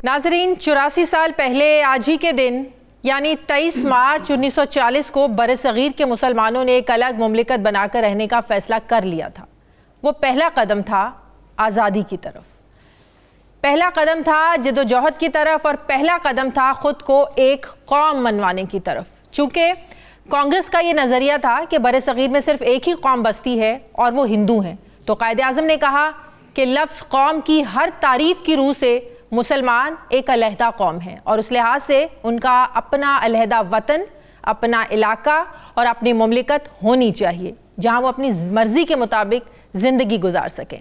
नाजरीन, 84 साल पहले आज ही के दिन यानी 23 मार्च 1940 को बरसगीर के मुसलमानों ने एक अलग मुमलिकत बनाकर रहने का फैसला कर लिया था। वो पहला कदम था आज़ादी की तरफ, पहला कदम था जद्दोजहद की तरफ और पहला कदम था खुद को एक कौम मनवाने की तरफ। चूँकि कांग्रेस का ये नज़रिया था कि बरसगीर में सिर्फ एक ही कौम बसती है और वो हिंदू हैं, तो कायद आज़म ने कहा कि लफ्ज़ कौम की हर तारीफ़ की रूह से मुसलमान एक अलहदा कौम है और उस लिहाज से उनका अपना अलहदा वतन, अपना इलाका और अपनी मुमलिकत होनी चाहिए जहां वो अपनी मर्ज़ी के मुताबिक ज़िंदगी गुजार सकें।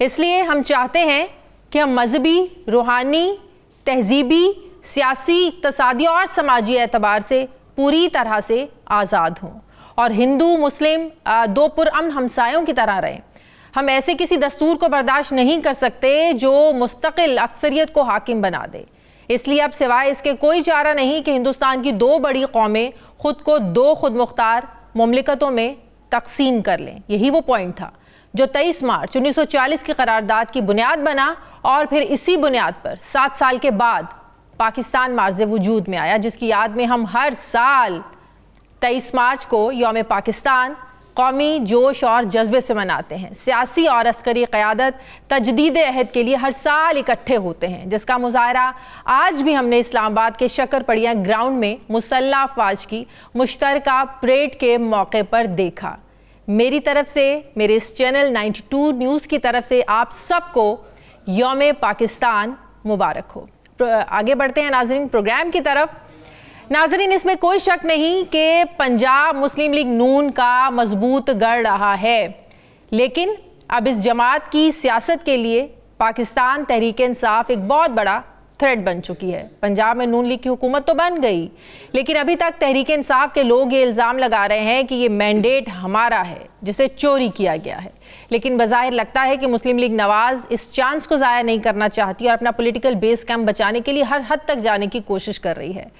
इसलिए हम चाहते हैं कि हम मजहबी, रूहानी, तहजीबी, सियासी, इक़्तिसादी और समाजी एतबार से पूरी तरह से आज़ाद हों और हिंदू मुस्लिम दो पुरअमन हमसायों की तरह रहें। हम ऐसे किसी दस्तूर को बर्दाश्त नहीं कर सकते जो मुस्तकिल अक्सरियत को हाकिम बना दे। इसलिए अब सिवाय इसके कोई चारा नहीं कि हिंदुस्तान की दो बड़ी कौमें खुद को दो खुद मुख्तार मुमलिकतों में तकसीम कर लें। यही वो पॉइंट था जो 23 मार्च 1940 की करारदाद की बुनियाद बना और फिर इसी बुनियाद पर 7 साल के बाद पाकिस्तान मार्ज़े वजूद में आया, जिसकी याद में हम हर साल 23 मार्च को यौम पाकिस्तान कौमी जोश और जज्बे से मनाते हैं। सियासी और अस्करी क़यादत तजदीद अहद के लिए हर साल इकट्ठे होते हैं, जिसका मुज़ाहरा आज भी हमने इस्लामाबाद के शक्करपड़िया ग्राउंड में मुसल्लह अफ़वाज की मुश्तरका परेड के मौके पर देखा। मेरी तरफ से, मेरे इस चैनल 92 न्यूज़ की तरफ से आप सबको यौम पाकिस्तान मुबारक हो। आगे बढ़ते हैं नाज़रीन प्रोग्राम की तरफ। नाज़रीन, इसमें कोई शक नहीं कि पंजाब मुस्लिम लीग नून का मजबूत गढ़ रहा है, लेकिन अब इस जमात की सियासत के लिए पाकिस्तान तहरीक इंसाफ एक बहुत बड़ा थ्रेट बन चुकी है। पंजाब में नून लीग की हुकूमत तो बन गई, लेकिन अभी तक तहरीक इंसाफ के लोग ये इल्ज़ाम लगा रहे हैं कि ये मैंडेट हमारा है जिसे चोरी किया गया है। लेकिन बज़ाहिर लगता है कि मुस्लिम लीग नवाज़ इस चांस को ज़ाया नहीं करना चाहती और अपना पॉलिटिकल बेस कैंप बचाने के लिए हर हद तक जाने की कोशिश कर रही है।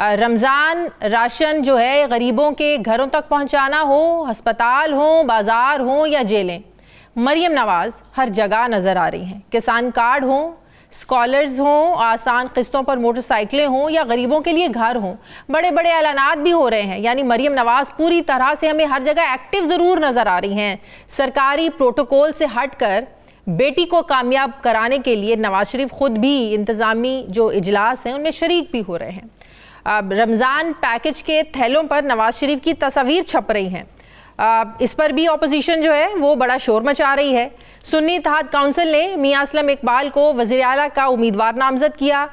रमज़ान राशन जो है गरीबों के घरों तक पहुंचाना हो, हस्पताल हो, बाज़ार हो या जेलें, मरियम नवाज़ हर जगह नज़र आ रही हैं। किसान कार्ड हों, स्कॉलर्स हों, आसान किस्तों पर मोटरसाइकिलें हों या गरीबों के लिए घर हों, बड़े बड़े ऐलानात भी हो रहे हैं। यानी मरियम नवाज़ पूरी तरह से हमें हर जगह एक्टिव ज़रूर नज़र आ रही हैं। सरकारी प्रोटोकॉल से हटकर बेटी को कामयाब कराने के लिए नवाज शरीफ खुद भी इंतज़ामी जो इजलास हैं उनमें शरीक भी हो रहे हैं। अब रमज़ान पैकेज के थैलों पर नवाज शरीफ की तस्वीर छप रही हैं। इस पर भी अपोजिशन जो है वो बड़ा शोर मचा रही है। सुन्नी इत्तेहाद काउंसिल ने मियां असलम इकबाल को वज़ीर आला का उम्मीदवार नामज़द किया।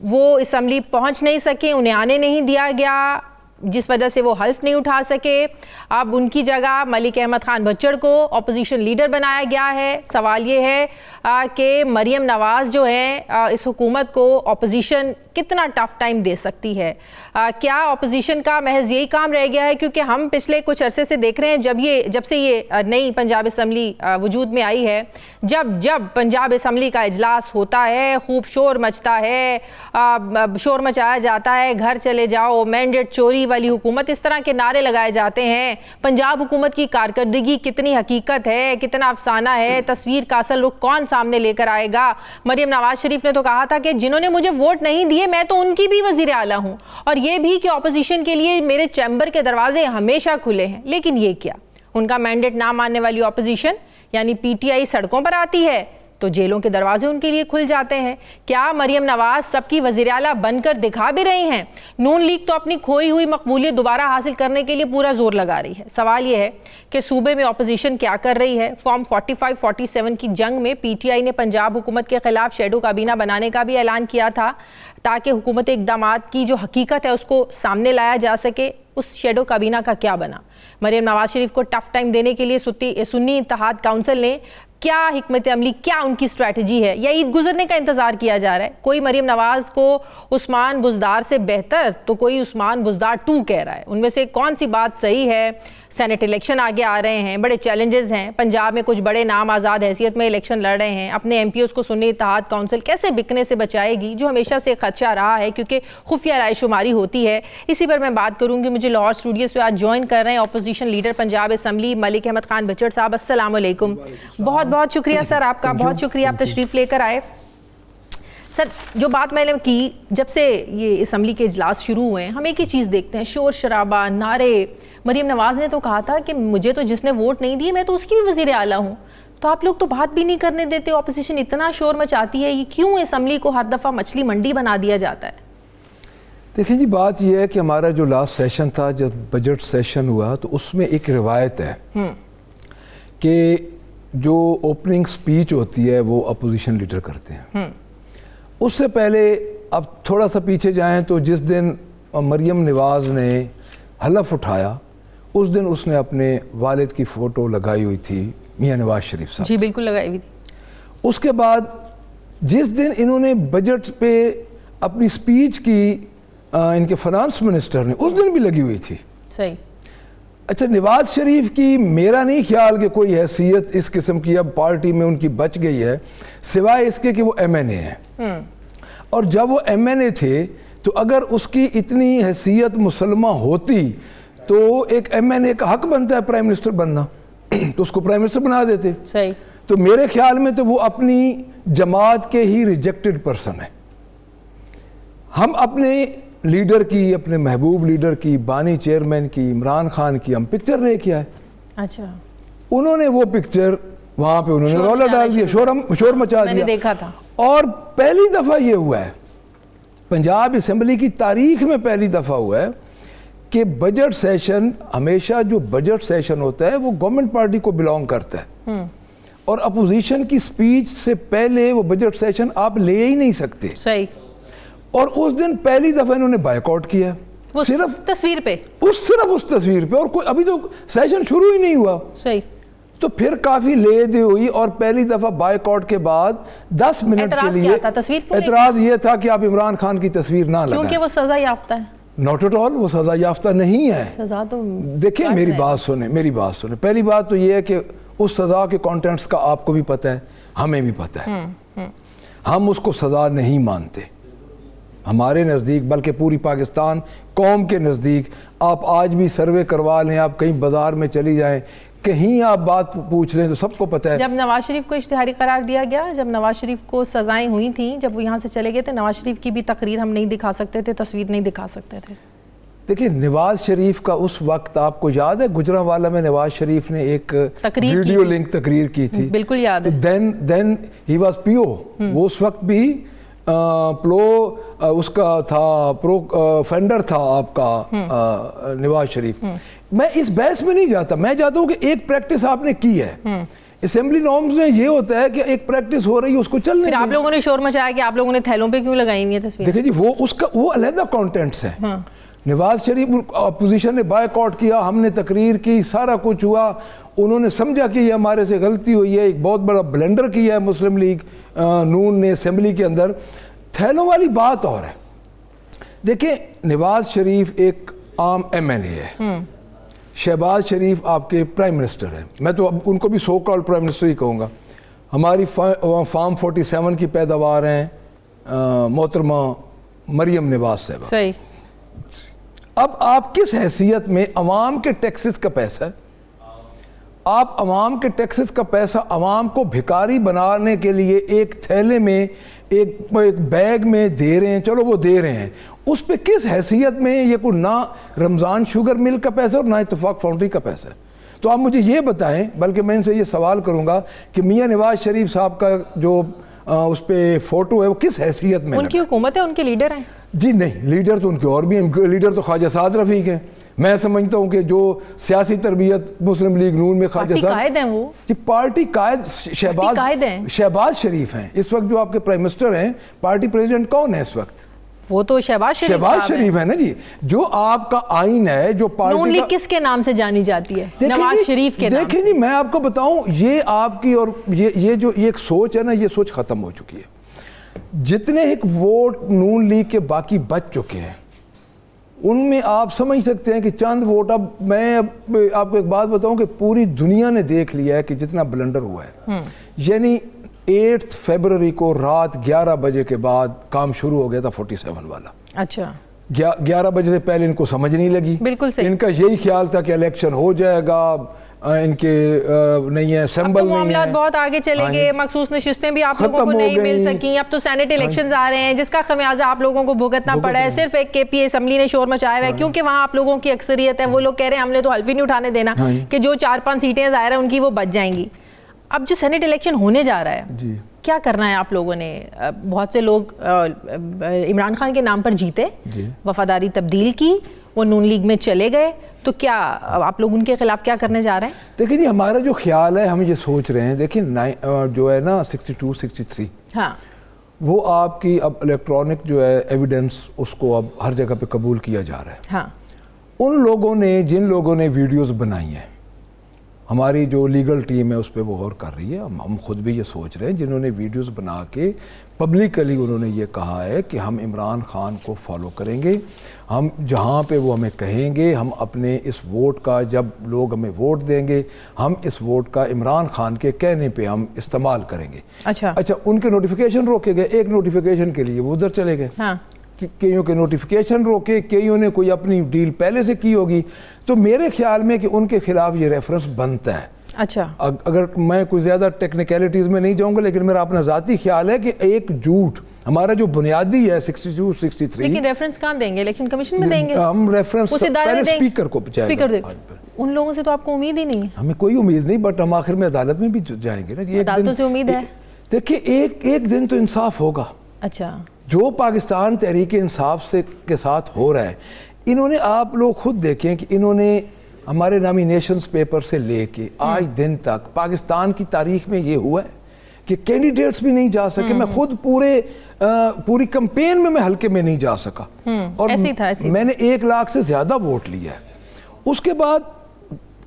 वो असम्बली पहुंच नहीं सके, उन्हें आने नहीं दिया गया, जिस वजह से वो हल्फ नहीं उठा सके। अब उनकी जगह मलिक अहमद खान भच्चड़ को अपोजिशन लीडर बनाया गया है। सवाल ये है कि मरियम नवाज़ जो है इस हुकूमत को अपोजिशन कितना टफ टाइम दे सकती है। क्या अपोजिशन का महज यही काम रह गया है? क्योंकि हम पिछले कुछ अरसे से देख रहे हैं जब से ये नई पंजाब असम्बली वजूद में आई है, जब पंजाब असम्बली का इजलास होता है खूब शोर मचता है, शोर मचाया जाता है, घर चले जाओ, मैंडेट चोरी वाली हुकूमत, इस तरह के नारे लगाए जाते हैं। पंजाब हुकूमत की कारकर्दगी कितनी हकीकत है, कितना अफसाना है, तस्वीर का असल रुख कौन सामने लेकर आएगा। मरियम नवाज शरीफ ने तो कहा था कि जिन्होंने मुझे वोट नहीं दिए मैं तो उनकी भी वजीर आला हूं, और ये भी कि ऑपोजिशन के लिए मेरे चैम्बर के दरवाजे हमेशा खुले हैं। लेकिन ये क्या, उनका मैंडेट ना मानने वाली ऑपोजिशन यानी पीटीआई सड़कों पर आती है तो जेलों के दरवाजे उनके लिए खुल जाते हैं। क्या मरियम नवाज सबकी वज़ीर आला बनकर दिखा भी रही हैं? नून लीग तो अपनी खोई हुई मकबूलियत दोबारा हासिल करने के लिए पूरा जोर लगा रही है। सवाल यह है कि सूबे में अपोजिशन क्या कर रही है। फॉर्म 45-47 की जंग में पीटीआई ने पंजाब हुकूमत के खिलाफ शैडो काबीना बनाने का भी ऐलान किया था ताकि हुकूमत इक़दामात की जो हकीकत है उसको सामने लाया जा सके। उस शैडो काबीना का क्या बना? मरियम नवाज शरीफ को टफ टाइम देने के लिए सुन्नी इत्तेहाद काउंसिल ने क्या हिकमत अमली, क्या उनकी स्ट्रैटेजी है, या ईद गुजरने का इंतजार किया जा रहा है? कोई मरियम नवाज को उस्मान बुज़दार से बेहतर तो कोई उस्मान बुज़दार 2 कह रहा है। उनमें से कौन सी बात सही है? सेनेट इलेक्शन आगे आ रहे हैं, बड़े चैलेंजेस हैं। पंजाब में कुछ बड़े नाम आज़ाद हैसियत में इलेक्शन लड़ रहे हैं। अपने एमपीओज़ को सुन्नी इत्तेहाद काउंसिल कैसे बिकने से बचाएगी, जो हमेशा से खदशा रहा है क्योंकि खुफिया रायशुमारी होती है। इसी पर मैं बात करूंगी। मुझे लाहौर स्टूडियो से आज ज्वाइन कर रहे हैं opposition leader Punjab assembly Malik Ahmad Khan Bhachar Sahab. अस्सलाम वालेकुम। बहुत बहुत शुक्रिया सर आपका, बहुत शुक्रिया आप तशरीफ़ लेकर आए। सर, जो बात मैंने की, जब से ये असम्बली के इजलास शुरू हुए हैं, हम एक ही चीज़ देखते हैं, शोर शराबा, नारे। मरीम नवाज़ ने तो कहा था कि मुझे तो जिसने वोट नहीं दिए, मैं तो उसकी भी वज़ीर आला हूँ। तो आप लोग तो बात भी नहीं करने देते, ऑपोजिशन इतना शोर मचाती है, ये क्यों असम्बली को हर दफ़ा मछली मंडी बना दिया जाता है? देखिए जी, बात यह है कि हमारा जो लास्ट सेशन था, जब बजट सेशन हुआ, तो उसमें एक रिवायत है कि जो ओपनिंग स्पीच होती है वो अपोजिशन लीडर करते हैं। उससे पहले अब थोड़ा सा पीछे जाएं तो जिस दिन मरियम नवाज़ ने हलफ उठाया, उस दिन उसने अपने वालिद की फ़ोटो लगाई हुई थी, मियां नवाज शरीफ साहब। जी बिल्कुल लगाई हुई थी। उसके बाद जिस दिन इन्होंने बजट पे अपनी स्पीच की, इनके फाइनेंस मिनिस्टर ने, उस दिन भी लगी हुई थी। सही। अच्छा, नवाज शरीफ की मेरा नहीं ख्याल कि कोई हैसियत इस किस्म की अब पार्टी में उनकी बच गई है, सिवाय इसके कि वो MNA हैं। और जब वो MNA थे तो अगर उसकी इतनी हैसियत मुसलमा होती तो एक MNA का हक बनता है प्राइम मिनिस्टर बनना, तो उसको प्राइम मिनिस्टर बना देते। सही। तो मेरे ख्याल में तो वो अपनी जमात के ही रिजेक्टेड पर्सन है। हम अपने लीडर की, अपने महबूब लीडर की, बानी चेयरमैन की, इमरान खान की हम पिक्चर लेके आए। अच्छा। उन्होंने वो पिक्चर वहां पे उन्होंने रौला डाल दिया, शोर मचा दिया। मैंने देखा था। और पहली दफा ये हुआ है पंजाब असेंबली की तारीख में, पहली दफा हुआ है कि बजट सेशन, हमेशा जो बजट सेशन होता है वो गवर्नमेंट पार्टी को बिलोंग करता है, और अपोजिशन की स्पीच से पहले वो बजट सेशन आप ले ही नहीं सकते। सही। और उस दिन पहली दफा इन्होंने बायकॉट किया, सिर्फ तस्वीर पे, सिर्फ उस तस्वीर पे, और कोई अभी तो सेशन शुरू ही नहीं हुआ। सही। तो फिर काफी ले दे हुई, और पहली दफा बायकॉट के बाद 10 मिनट के लिए एतराज ये था कि आप इमरान खान की तस्वीर ना लगाएं, क्योंकि वो सजा याफ्ता है। नॉट एट ऑल, वो सजा याफ्ता नहीं है। सजा तो देखिए, मेरी बात सुने। पहली बात तो ये है कि उस सजा के कंटेंट्स का आपको भी पता है, हमें भी पता है। हम उसको सजा नहीं मानते हमारे नज़दीक, बल्कि पूरी पाकिस्तान कौम के नज़दीक। आप आज भी सर्वे करवा लें, आप कहीं बाजार में चली जाएं, कहीं आप बात पूछ लें तो सबको पता है। जब नवाज शरीफ को इश्तिहारी करार दिया गया, जब नवाज शरीफ को सजाएं हुई थी, जब वो यहाँ से चले गए थे, नवाज शरीफ की भी तकरीर हम नहीं दिखा सकते थे, तस्वीर नहीं दिखा सकते थे। देखिए, नवाज शरीफ का उस वक्त आपको याद है, गुजरांवाला में नवाज शरीफ ने एक वीडियो लिंक तकरीर की थी। बिल्कुल याद है। देन ही वाज PO, वो उस वक्त भी उसका था, प्रो फेंडर था आपका नवाज शरीफ। मैं इस बहस में नहीं जाता, मैं चाहता हूँ कि एक प्रैक्टिस आपने की है, असेंबली नॉर्म्स में ये होता है कि एक प्रैक्टिस हो रही है, उसको चलने फिर आप लोगों ने शोर मचाया कि आप लोगों ने थैलों पे क्यों लगाई हुई है तस्वीर। देखिए जी, वो अलहदा कंटेंट्स हैं। नवाज शरीफ अपोजिशन ने बायकॉट किया, हमने तकरीर की, सारा कुछ हुआ, उन्होंने समझा कि ये हमारे से गलती हुई है, एक बहुत बड़ा ब्लेंडर किया है मुस्लिम लीग नून ने असेंबली के अंदर। थैलों वाली बात और है। देखिए, नवाज शरीफ एक आम MNA है, शहबाज शरीफ आपके प्राइम मिनिस्टर हैं, मैं तो अब उनको भी सो कॉल्ड प्राइम मिनिस्टर ही कहूँगा। हमारी फार्म 47 की पैदावार हैं मोहतरमा मरियम नवाज साहब। सही। अब आप किस हैसियत में, अवाम के टैक्सेस का पैसा है, आप अवाम के टैक्सेस का पैसा अवाम को भिखारी बनाने के लिए एक थैले में, एक बैग में दे रहे हैं, चलो वो दे रहे हैं, उस पे किस हैसियत में ये कोई ना रमज़ान शुगर मिल का पैसा और ना इत्तेफाक फाउंड्री का पैसा है। तो आप मुझे ये बताएं, बल्कि मैं इनसे ये सवाल करूंगा कि मियां नवाज शरीफ साहब का जो उस पर फोटो है वो किस हैसियत में? उनकी हुकूमत है, उनके लीडर हैं। जी नहीं, लीडर तो उनके और भी हैं, लीडर तो ख्वाजा साद रफीक हैं। मैं समझता हूँ कि जो सियासी तरबियत मुस्लिम लीग नून में ख्वाजा साद कायद हैं, वो जी पार्टी कायद शहबाज शरीफ हैं। इस वक्त जो आपके प्राइम मिनिस्टर हैं, पार्टी प्रेसिडेंट कौन है इस वक्त? वो तो शहबाज शरीफ है ना जी। जो आपका आइन है, जो पार्टी नून लीग किसके नाम से जानी जाती है? नवाज शरीफ के नाम। देखिए जी, मैं आपको बताऊं, ये आपकी और ये जो ये एक सोच है ना, ये सोच खत्म हो चुकी है। जितने एक वोट नून लीग के बाकी बच चुके हैं, उनमें आप समझ सकते हैं कि चंद वोट, अब मैं आपको एक बात बताऊं कि पूरी दुनिया ने देख लिया है कि जितना ब्लंडर हुआ है। यानी 8 फरवरी को रात 11 बजे के बाद काम शुरू हो गया था 47 वाला। अच्छा। 11 बजे से पहले इनको समझ नहीं लगी। बिल्कुल सही। इनका यही ख्याल था कि इलेक्शन हो जाएगा, इनके नहीं है, सिंबल नहीं है। मामलात बहुत आगे चले गए, मखसूस नशिस्तें भी आप लोगों को नहीं मिल सकी, अब तो सेनेट इलेक्शंस आ रहे हैं जिसका खमियाजा आप लोगों को भुगतना पड़ा है। सिर्फ एक केपी असेंबली ने शोर मचाया हुआ है क्योंकि वहाँ आप लोगों की अक्सरियत है। वो लोग कह रहे हैं हमने तो हल्फ ही नहीं उठाने देना कि जो 4-5 सीटें ज़ाहिर है उनकी वो बच जाएंगी। अब जो सेनेट इलेक्शन होने जा रहा है, क्या करना है आप लोगों ने? बहुत से लोग इमरान खान के नाम पर जीते, वफादारी तब्दील की, वो नून लीग में चले गए, तो क्या आप लोग उनके खिलाफ क्या करने जा रहे हैं? देखिए जी, हमारा जो ख्याल है, हम ये सोच रहे हैं, देखिए जो है ना 62-63, हाँ, वो आपकी अब इलेक्ट्रॉनिक जो है एविडेंस, उसको अब हर जगह पे कबूल किया जा रहा है। हाँ, उन लोगों ने, जिन लोगों ने वीडियोस बनाई हैं, हमारी जो लीगल टीम है उस पर वो गौर कर रही है, हम खुद भी ये सोच रहे हैं, जिन्होंने वीडियोस बना के पब्लिकली उन्होंने ये कहा है कि हम इमरान खान को फॉलो करेंगे, हम जहाँ पे वो हमें कहेंगे, हम अपने इस वोट का, जब लोग हमें वोट देंगे, हम इस वोट का इमरान खान के कहने पे हम इस्तेमाल करेंगे। अच्छा, उनके नोटिफिकेशन रोके गए, एक नोटिफिकेशन के लिए वो उधर चले गए। हाँ। कईयों के नोटिफिकेशन रोके, कईयों ने कोई अपनी डील पहले से की होगी, तो मेरे ख्याल में कि उनके खिलाफ ये रेफरेंस बनता है। अच्छा, अगर मैं कोई ज़्यादा टेक्निकलिटीज़ में नहीं जाऊंगा, लेकिन मेरा अपना ज़ाती ख्याल है कि एक झूठ हमारा जो बुनियादी है 62-63, लेकिन रेफरेंस कहाँ देंगे? इलेक्शन कमीशन में देंगे? हम रेफरेंस पहले स्पीकर को स्पीकर उन लोगों से तो आपको उम्मीद ही नहीं है? हमें कोई उम्मीद नहीं, बट हम आखिर में अदालत में भी जाएंगे ना। अदालतों से उम्मीद है? देखिए, एक दिन तो इंसाफ होगा। अच्छा, जो पाकिस्तान तहरीक इंसाफ से के साथ हो रहा है, इन्होंने, आप लोग खुद देखें कि इन्होंने हमारे नॉमिनेशंस पेपर से लेके आज दिन तक पाकिस्तान की तारीख में ये हुआ है कि कैंडिडेट्स भी नहीं जा सके। मैं खुद पूरी कैंपेन में मैं हल्के में नहीं जा सका, और मैंने 1 लाख से ज़्यादा वोट लिया है। उसके बाद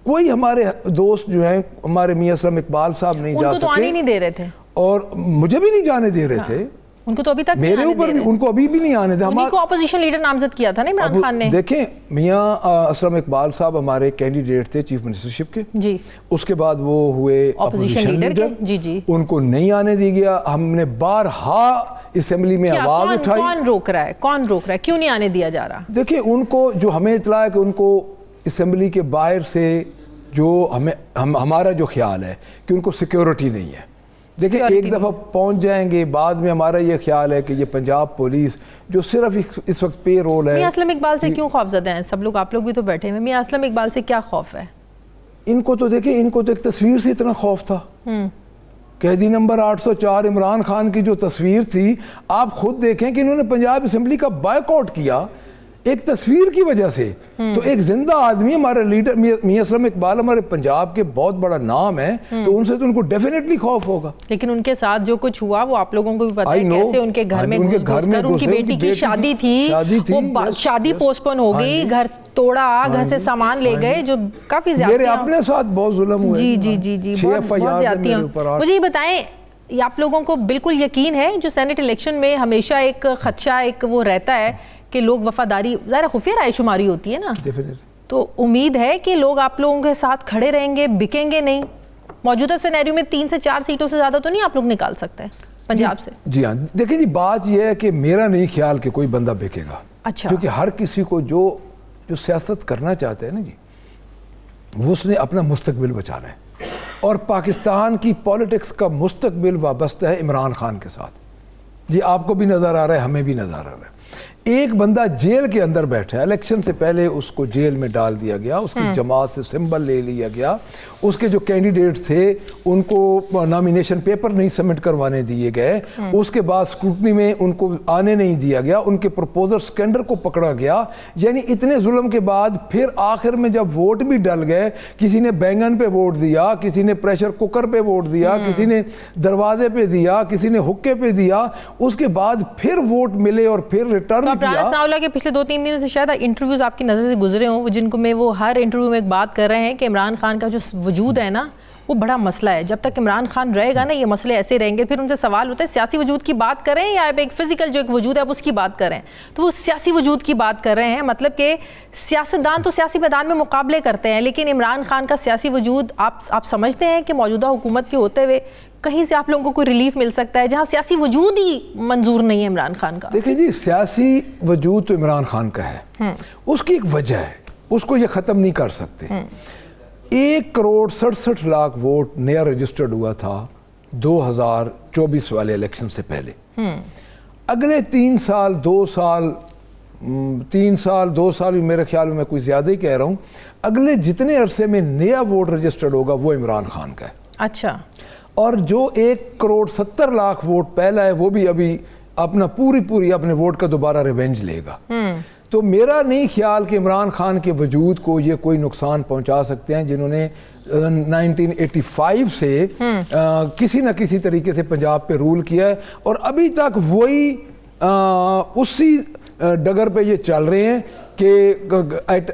कोई हमारे दोस्त जो हैं, हमारे मियां असलम इकबाल साहब नहीं जा सके, तो आने नहीं दे रहे थे, और मुझे भी नहीं जाने दे रहे थे। उनको तो अभी तक मेरे ऊपर उनको अभी भी नहीं आने दे। हमारे को ऑपोजिशन लीडर नामजद किया था ना इमरान खान ने। देखें, मियां असलम इकबाल साहब हमारे कैंडिडेट थे चीफ मिनिस्टरशिप के जी, उसके बाद वो हुए ऑपोजिशन लीडर जी, उनको नहीं आने दिया गया। हमने बारहा असेंबली में आवाज उठाई। कौन रोक रहा है? क्यों नहीं आने दिया जा रहा? देखिए, उनको जो हमें इतला है कि उनको असेंबली के बाहर से जो हमारा जो ख्याल है कि उनको सिक्योरिटी नहीं है। देखिए, एक दफ़ा पहुंच जाएंगे, बाद में हमारा ये ख्याल है कि ये पंजाब पुलिस जो सिर्फ इस वक्त पे रोल है। मियां असलम इकबाल से क्यों खौफज़दा हैं सब लोग? आप लोग भी तो बैठे हैं, मियां असलम इकबाल से क्या खौफ है इनको? तो देखिए, इनको तो एक तस्वीर से इतना खौफ था। कैदी नंबर 804 इमरान खान की जो तस्वीर थी, आप खुद देखें कि इन्होंने पंजाब असेंबली का बायकॉट किया एक तस्वीर की वजह से। तो एक जिंदा आदमी, हमारा लीडर मियां असलम इकबाल हमारे पंजाब के बहुत बड़ा नाम है, तो उनसे तो उनको डेफिनेटली खौफ होगा। लेकिन उनके साथ जो कुछ हुआ वो आप लोगों को भी पता है, कैसे उनके घर में घुसकर उनकी बेटी की शादी थी, वो शादी पोस्टपोन हो गई, घर तोड़ा, घर से सामान ले गए, जो काफी ज्यादा मेरे अपने साथ बहुत जुल्म हुआ। जी, बहुत ज्यादतियां। मुझे ये बताएं, ये आप लोगों को बिल्कुल यकीन है जो सेनेट इलेक्शन में हमेशा एक खदशा, एक वो रहता है कि लोग वफादारी, ज़रा खुफिया रायशुमारी होती है ना, तो उम्मीद है कि लोग आप लोगों के साथ खड़े रहेंगे, बिकेंगे नहीं? मौजूदा सिनेरियो में 3 से 4 सीटों से ज़्यादा तो नहीं आप लोग निकाल सकते पंजाब से? जी हाँ, देखिए जी, बात यह है कि मेरा नहीं ख्याल कि कोई बंदा बिकेगा। अच्छा, क्योंकि हर किसी को जो सियासत करना चाहते हैं ना जी, वो उसने अपना मुस्तकबिल बचाना है, और पाकिस्तान की पॉलिटिक्स का मुस्तकबिल वाबस्ता है इमरान खान के साथ। जी, आपको भी नज़र आ रहा है, हमें भी नज़र आ रहा है। एक बंदा जेल के अंदर बैठा है, इलेक्शन से पहले उसको जेल में डाल दिया गया, उसकी जमात से सिंबल ले लिया गया, उसके जो कैंडिडेट थे उनको नॉमिनेशन पेपर नहीं सबमिट करवाने दिए गए, उसके बाद स्क्रूटनी में उनको आने नहीं दिया गया, उनके प्रपोजर स्कैंडर को पकड़ा गया। यानी इतने जुल्म के बाद फिर आखिर में जब वोट भी डल गए, किसी ने बैंगन पे वोट दिया, किसी ने प्रेशर कुकर पे वोट दिया, किसी ने दरवाजे पे दिया, किसी ने हुक्के पे दिया, उसके बाद फिर वोट मिले और फिर रिटर्न किया। के पिछले 2-3 दिनों से शायद इंटरव्यूज आपकी नज़र से गुजरे हों, जिनको में वो हर इंटरव्यू में एक बात कर रहे हैं कि इमरान खान का जो वजूद है ना, वो बड़ा मसला है। जब तक इमरान खान रहेगा ना, ये मसले ऐसे रहेंगे। फिर उनसे सवाल होता है सियासी वजूद की बात करें या एक फिजिकल जो एक वजूद है आप उसकी बात करें, तो वो सियासी वजूद की बात कर रहे हैं। मतलब कि सियासतदान तो सियासी मैदान में मुकाबले करते हैं, लेकिन इमरान खान का सियासी वजूद आप समझते हैं कि मौजूदा हुकूमत के होते हुए कहीं से आप लोगों को कोई रिलीफ मिल सकता है जहां सियासी वजूद ही मंजूर नहीं है इमरान खान का? देखिए जी, सियासी वजूद तो इमरान खान का है, उसकी एक वजह है, उसको ये ख़त्म नहीं कर सकते। 1,67,00,000 वोट नया रजिस्टर्ड हुआ था 2024 वाले इलेक्शन से पहले। अगले 3 साल 2 साल 3 साल 2 साल भी मेरे ख्याल में मैं कोई ज़्यादा ही कह रहा हूँ, अगले जितने अरसे में नया वोट रजिस्टर्ड होगा वो इमरान खान का है। अच्छा। और जो 1,70,00,000 वोट पहला है वो भी अभी अपना पूरी अपने वोट का दोबारा रिवेंज लेगा। तो मेरा नहीं ख्याल कि इमरान खान के वजूद को ये कोई नुकसान पहुंचा सकते हैं, जिन्होंने 1985 से किसी न किसी तरीके से पंजाब पे रूल किया है और अभी तक वही उसी डगर पे ये चल रहे हैं कि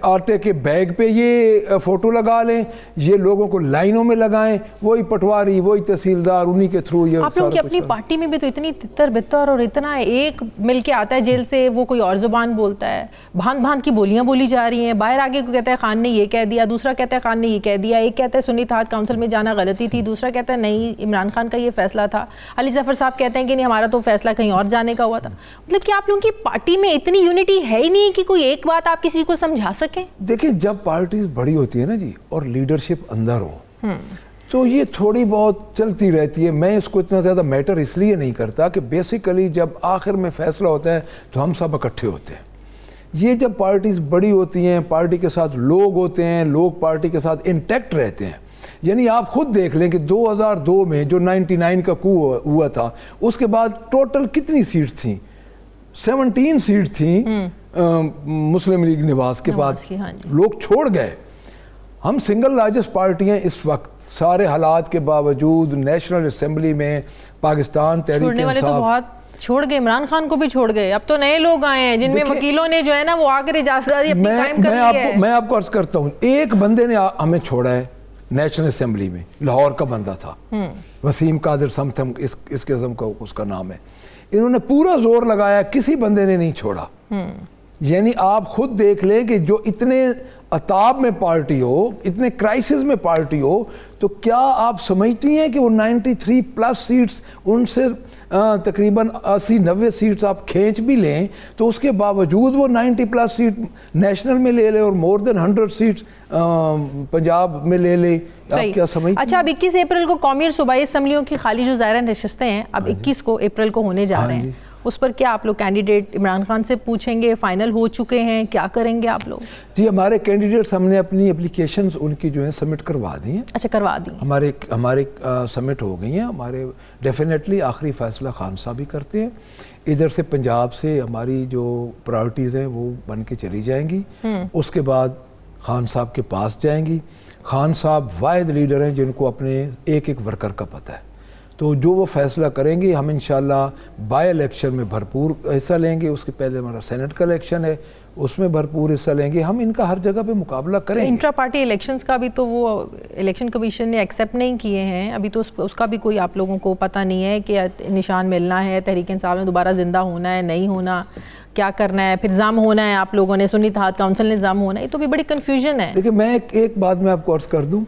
आटे के बैग पे ये फ़ोटो लगा लें, ये लोगों को लाइनों में लगाएं, वही पटवारी वही तहसीलदार उन्हीं के थ्रू ये आप लोगों की अपनी पार्टी में भी तो इतनी तितर बितर और इतना एक मिल के आता है जेल से, वो कोई और ज़ुबान बोलता है, भांत की बोलियां बोली जा रही हैं। बाहर आगे को कहता है खान ने ये कह दिया, दूसरा कहता है खान ने ये कह दिया, एक कहता है सुन्नी इत्तेहाद काउंसिल में जाना गलती थी, दूसरा कहता है नहीं इमरान खान का ये फैसला था, अली जफर साहब कहते हैं कि नहीं हमारा तो फैसला कहीं और जाने का हुआ था। मतलब कि आप लोगों की पार्टी में इतनी यूनिटी है ही नहीं कि कोई एक बात आप किसी को समझा सकें? देखिए, जब पार्टीज बड़ी होती है ना जी और लीडरशिप अंदर हो तो ये थोड़ी बहुत चलती रहती है। मैं इसको इतना ज़्यादा मैटर इसलिए नहीं करता कि बेसिकली जब आखिर में फैसला होता है तो हम सब इकट्ठे होते हैं। ये जब पार्टीज बड़ी होती हैं, पार्टी के साथ लोग होते हैं, लोग पार्टी के साथ इंटैक्ट रहते हैं। यानी आप खुद देख लें कि 2002 में जो 99 का कू हुआ था उसके बाद टोटल कितनी सीट थी? 17 सीट थी मुस्लिम लीग नवाज के बाद। हाँ, लोग छोड़ गए। हम सिंगल लार्जेस्ट पार्टी हैं इस वक्त, सारे हालात के बावजूद नेशनल असेंबली में पाकिस्तान तहरीक इंसाफ बहुत छोड़ गए, इमरान खान को भी छोड़ गए। अब तो नए लोग आए हैं जिनमें वकीलों ने जो है ना वो आकर इजाजत अपनी कायम कर ली है। मैं आपको अर्ज करता हूँ, एक बंदे ने हमें छोड़ा है नेशनल असेंबली में, लाहौर का बंदा था, वसीम कादिर समथम इस किस्म का उसका नाम है। इन्होंने पूरा जोर लगाया, किसी बंदे ने नहीं छोड़ा। यानी आप खुद देख लें कि जो इतने अताब में पार्टी हो, इतने क्राइसिस में पार्टी हो, तो क्या आप समझती हैं कि वो 93 प्लस सीट्स उनसे तकरीबन 80-90 सीट्स आप खींच भी लें तो उसके बावजूद वो 90 प्लस सीट नेशनल में ले ले और मोर देन 100 सीट्स पंजाब में ले ले? आप क्या समझते? अच्छा, अब 21 अप्रैल को कौमी और सूबाई असम्बलियों की खाली जो ज़ायरा नशिस्तें हैं अब 21 को अप्रैल को होने जा रहे हैं, उस पर क्या आप लोग कैंडिडेट इमरान खान से पूछेंगे? फाइनल हो चुके हैं? क्या करेंगे आप लोग? जी, हमारे कैंडिडेट्स हमने अपनी एप्लीकेशंस उनकी जो है सबमिट करवा दी हैं। अच्छा, करवा दी? हमारे सबमिट हो गई हैं। हमारे डेफिनेटली आखिरी फैसला खान साहब ही करते हैं। इधर से पंजाब से हमारी जो प्रायोरिटीज़ हैं वो बन के चली जाएंगी, उसके बाद खान साहब के पास जाएंगी। खान साहब वाहिद लीडर हैं जिनको अपने एक एक वर्कर का पता है, तो जो वो फैसला करेंगे हम इंशाल्लाह बाय इलेक्शन में भरपूर हिस्सा लेंगे। उसके पहले हमारा सेनेट का इलेक्शन है, उसमें भरपूर हिस्सा लेंगे। हम इनका हर जगह पे मुकाबला करेंगे। इंट्रा पार्टी इलेक्शंस का भी तो वो इलेक्शन कमीशन ने एक्सेप्ट नहीं किए हैं अभी, तो उसका भी कोई आप लोगों को पता नहीं है कि निशान मिलना है, तहरीक इंसाफ में दोबारा जिंदा होना है, नहीं होना, क्या करना है, फिर जाम होना है आप लोगों ने, सुन्नी इत्तेहाद काउंसिल ने जाम होना है, तो भी बड़ी कन्फ्यूजन है। देखिए, मैं एक बात मैं आपको अर्ज कर दूं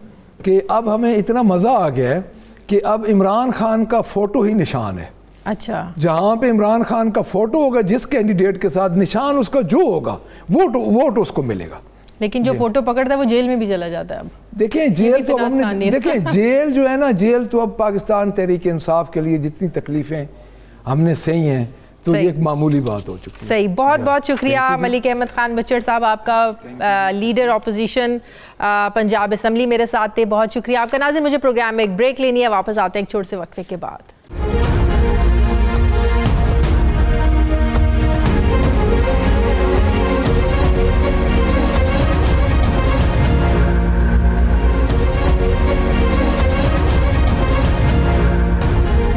कि अब हमें इतना मज़ा आ गया है कि अब इमरान खान का फोटो ही निशान है। अच्छा, जहाँ पे इमरान खान का फोटो होगा, जिस कैंडिडेट के साथ निशान उसका जो होगा वोट उसको मिलेगा। लेकिन जो फोटो पकड़ता है वो जेल में भी चला जाता है। अब देखें, जेल तो हमने देखें जेल जो है ना, जेल तो अब पाकिस्तान तहरीक इंसाफ के लिए जितनी तकलीफें हमने सही हैं तो ये एक मामूली बात हो चुकी है। सही, बहुत बहुत शुक्रिया मलिक अहमद खान बचड़ साहब, आपका लीडर ऑपोजिशन पंजाब असम्बली मेरे साथ थे, बहुत शुक्रिया आपका। नाज़रीन, मुझे प्रोग्राम में एक ब्रेक लेनी है, वापस आते हैं एक छोटे से वक्फे के बाद।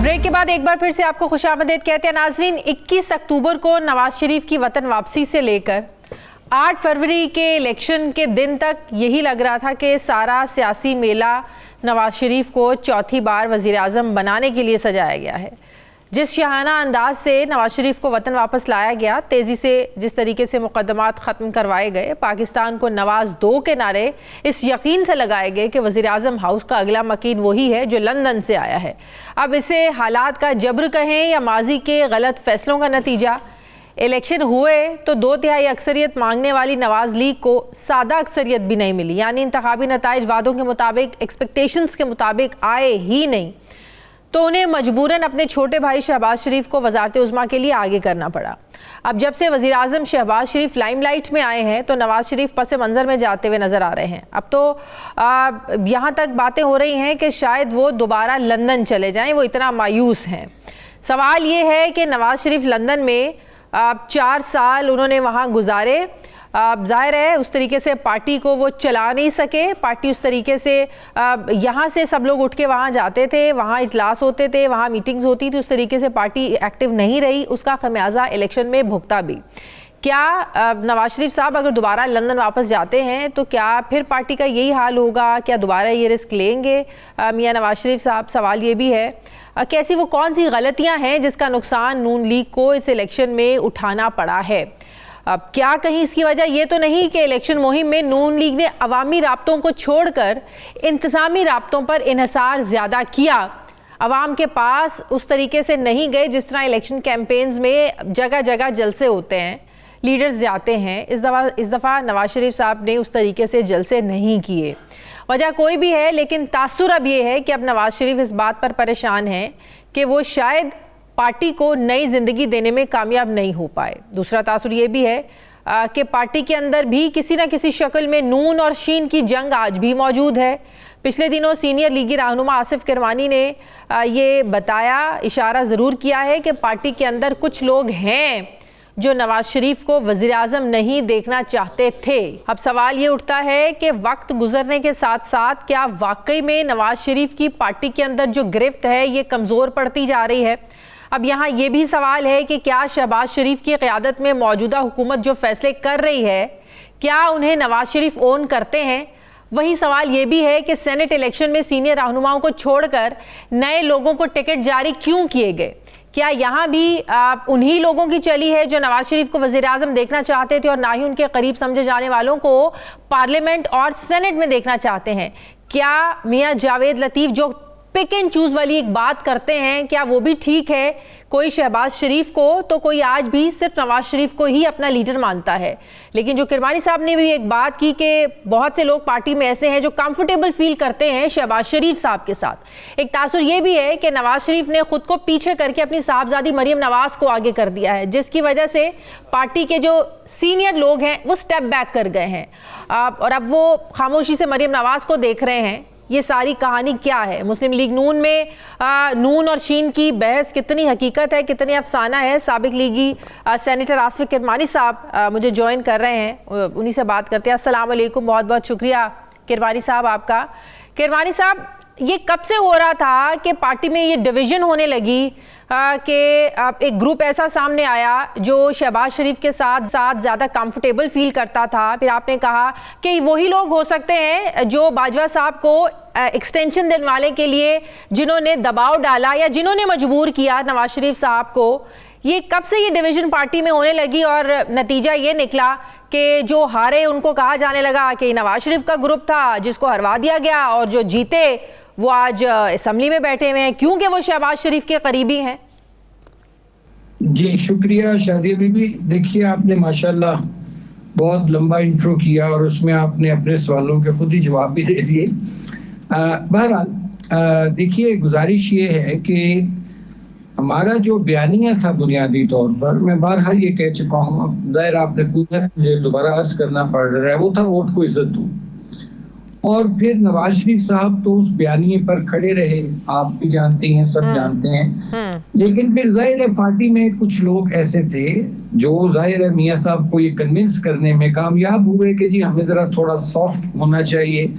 ब्रेक के बाद एक बार फिर से आपको खुशामदीद कहते हैं। नाजरीन, 21 अक्टूबर को नवाज शरीफ की वतन वापसी से लेकर 8 फरवरी के इलेक्शन के दिन तक यही लग रहा था कि सारा सियासी मेला नवाज शरीफ को चौथी बार वज़ीर आज़म बनाने के लिए सजाया गया है। जिस शाहाना अंदाज से नवाज शरीफ को वतन वापस लाया गया, तेज़ी से जिस तरीके से मुकदमात ख़त्म करवाए गए, पाकिस्तान को नवाज 2 के नारे इस यकीन से लगाए गए कि वज़ीर आज़म हाउस का अगला मकीन वही है जो लंदन से आया है। अब इसे हालात का जब्र कहें या माजी के गलत फैसलों का नतीजा, इलेक्शन हुए तो 2/3 अक्सरियत मांगने वाली नवाज लीग को सादा अक्सरियत भी नहीं मिली, यानी इंतखाबी नताइज वादों के मुताबिक, एक्सपेक्टेशंस के मुताबिक आए ही नहीं, तो उन्हें मजबूरन अपने छोटे भाई शहबाज शरीफ को वजारत उज़्मा के लिए आगे करना पड़ा। अब जब से वज़ीर आज़म शहबाज शरीफ लाइमलाइट में आए हैं तो नवाज शरीफ पस मंज़र में जाते हुए नज़र आ रहे हैं। अब तो यहाँ तक बातें हो रही हैं कि शायद वो दोबारा लंदन चले जाएं, वो इतना मायूस हैं। सवाल ये है कि नवाज शरीफ लंदन में 4 साल उन्होंने वहाँ गुजारे, जाहिर है उस तरीके से पार्टी को वो चला नहीं सके। पार्टी उस तरीके से यहाँ से सब लोग उठ के वहाँ जाते थे, वहाँ इजलास होते थे, वहाँ मीटिंग्स होती थी, उस तरीके से पार्टी एक्टिव नहीं रही, उसका खमियाजा इलेक्शन में भुगता भी। क्या नवाज शरीफ साहब अगर दोबारा लंदन वापस जाते हैं तो क्या फिर पार्टी का यही हाल होगा? क्या दोबारा ये रिस्क लेंगे मियाँ नवाज शरीफ साहब? सवाल ये भी है कैसी वो कौन सी गलतियाँ हैं जिसका नुकसान नून लीग को इस इलेक्शन में उठाना पड़ा है? अब क्या कहीं इसकी वजह ये तो नहीं कि इलेक्शन मुहिम में नून लीग ने अवामी राब्तों को छोड़कर इंतज़ामी राब्तों पर इन्हिसार ज़्यादा किया, अवाम के पास उस तरीके से नहीं गए जिस तरह इलेक्शन कैंपेन्स में जगह जगह जलसे होते हैं, लीडर्स जाते हैं। इस दफ़ा नवाज शरीफ साहब ने उस तरीके से जलसे नहीं किए। वजह कोई भी है, लेकिन तासुर अब ये है कि अब नवाज शरीफ इस बात पर परेशान हैं कि वो शायद पार्टी को नई ज़िंदगी देने में कामयाब नहीं हो पाए। दूसरा तासुर ये भी है कि पार्टी के अंदर भी किसी न किसी शक्ल में नून और शीन की जंग आज भी मौजूद है। पिछले दिनों सीनियर लीगी रहनुमा आसिफ किरमानी ने ये बताया, इशारा ज़रूर किया है कि पार्टी के अंदर कुछ लोग हैं जो नवाज शरीफ को वज़ीर आज़म नहीं देखना चाहते थे। अब सवाल ये उठता है कि वक्त गुजरने के साथ साथ क्या वाकई में नवाज शरीफ की पार्टी के अंदर जो गिरफ्त है ये कमज़ोर पड़ती जा रही है? अब यहाँ ये भी सवाल है कि क्या शहबाज शरीफ की क़यादत में मौजूदा हुकूमत जो फैसले कर रही है क्या उन्हें नवाज शरीफ ओन करते हैं? वही सवाल ये भी है कि सेनेट इलेक्शन में सीनियर रहनुमाओं को छोड़कर नए लोगों को टिकट जारी क्यों किए गए? क्या यहाँ भी उन्हीं लोगों की चली है जो नवाज शरीफ को वज़ीर आज़म देखना चाहते थे और ना ही उनके करीब समझे जाने वालों को पार्लियामेंट और सेनेट में देखना चाहते हैं? क्या मियाँ जावेद लतीफ़ जो पिक एंड चूज़ वाली एक बात करते हैं, क्या वो भी ठीक है? कोई शहबाज शरीफ को तो कोई आज भी सिर्फ नवाज शरीफ को ही अपना लीडर मानता है। लेकिन जो किरमानी साहब ने भी एक बात की कि बहुत से लोग पार्टी में ऐसे हैं जो कंफर्टेबल फील करते हैं शहबाज शरीफ साहब के साथ। एक तासुर ये भी है कि नवाज शरीफ ने खुद को पीछे करके अपनी साहबजादी मरियम नवाज को आगे कर दिया है, जिसकी वजह से पार्टी के जो सीनियर लोग हैं वो स्टेप बैक कर गए हैं और अब वो खामोशी से मरियम नवाज को देख रहे हैं। ये सारी कहानी क्या है? मुस्लिम लीग नून में नून और शीन की बहस कितनी हकीकत है, कितनी अफसाना है? साबिक लीगी सेनेटर आसिफ किरमानी साहब मुझे ज्वाइन कर रहे हैं, उन्हीं से बात करते हैं। अस्सलाम वालेकुम, बहुत बहुत शुक्रिया किरमानी साहब आपका। किरमानी साहब, ये कब से हो रहा था कि पार्टी में ये डिवीज़न होने लगी कि एक ग्रुप ऐसा सामने आया जो शहबाज शरीफ के साथ ज़्यादा कंफर्टेबल फील करता था? फिर आपने कहा कि वही लोग हो सकते हैं जो बाजवा साहब को एक्सटेंशन दिलवाने के लिए जिन्होंने दबाव डाला या जिन्होंने मजबूर किया नवाज शरीफ साहब को। ये कब से ये डिवीज़न पार्टी में होने लगी और नतीजा ये निकला कि जो हारे उनको कहा जाने लगा कि नवाज शरीफ का ग्रुप था जिसको हरवा दिया गया और जो जीते वो आज असम्बली में बैठे हुए हैं क्योंकि वो शहबाज शरीफ के करीबी हैं? जी शुक्रिया शाजिया बीबी। देखिए, आपने माशाल्लाह बहुत लंबा इंट्रो किया और उसमें आपने अपने सवालों के खुद ही जवाब भी दे दिए। बहरहाल देखिए, गुजारिश ये है कि हमारा जो बयानिया था बुनियादी तौर पर, मैं बारहा ये कह चुका हूँ, अब जाहिर आपने पूछा, मुझे दोबारा अर्ज करना पड़ रहा है, वो था वोट को इज्जत दूँ। और फिर नवाज शरीफ साहब तो उस बयानिए पर खड़े रहे, आप भी जानती हैं, सब जानते हैं। लेकिन फिर जाहिर है पार्टी में कुछ लोग ऐसे थे जो जाहिर है मियाँ साहब को ये कन्विंस करने में कामयाब हुए कि जी हमें जरा थोड़ा सॉफ्ट होना चाहिए।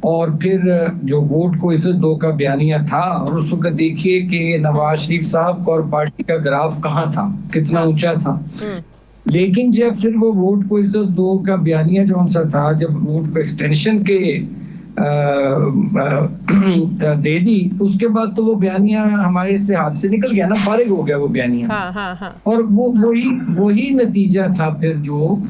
और फिर जो वोट को इज्जत दो का बयानिया था, और उस वक्त देखिए कि नवाज शरीफ साहब का और पार्टी का ग्राफ कहाँ था, कितना ऊंचा था। लेकिन जब फिर वो वोट को इज्जत दो का बयानिया जो सा था, जब वोट को एक्सटेंशन के दे दी तो उसके बाद तो वो बयानिया हमारे से हाथ से निकल गया ना, फारिग हो गया वो बयानिया। और वो वही नतीजा था फिर जो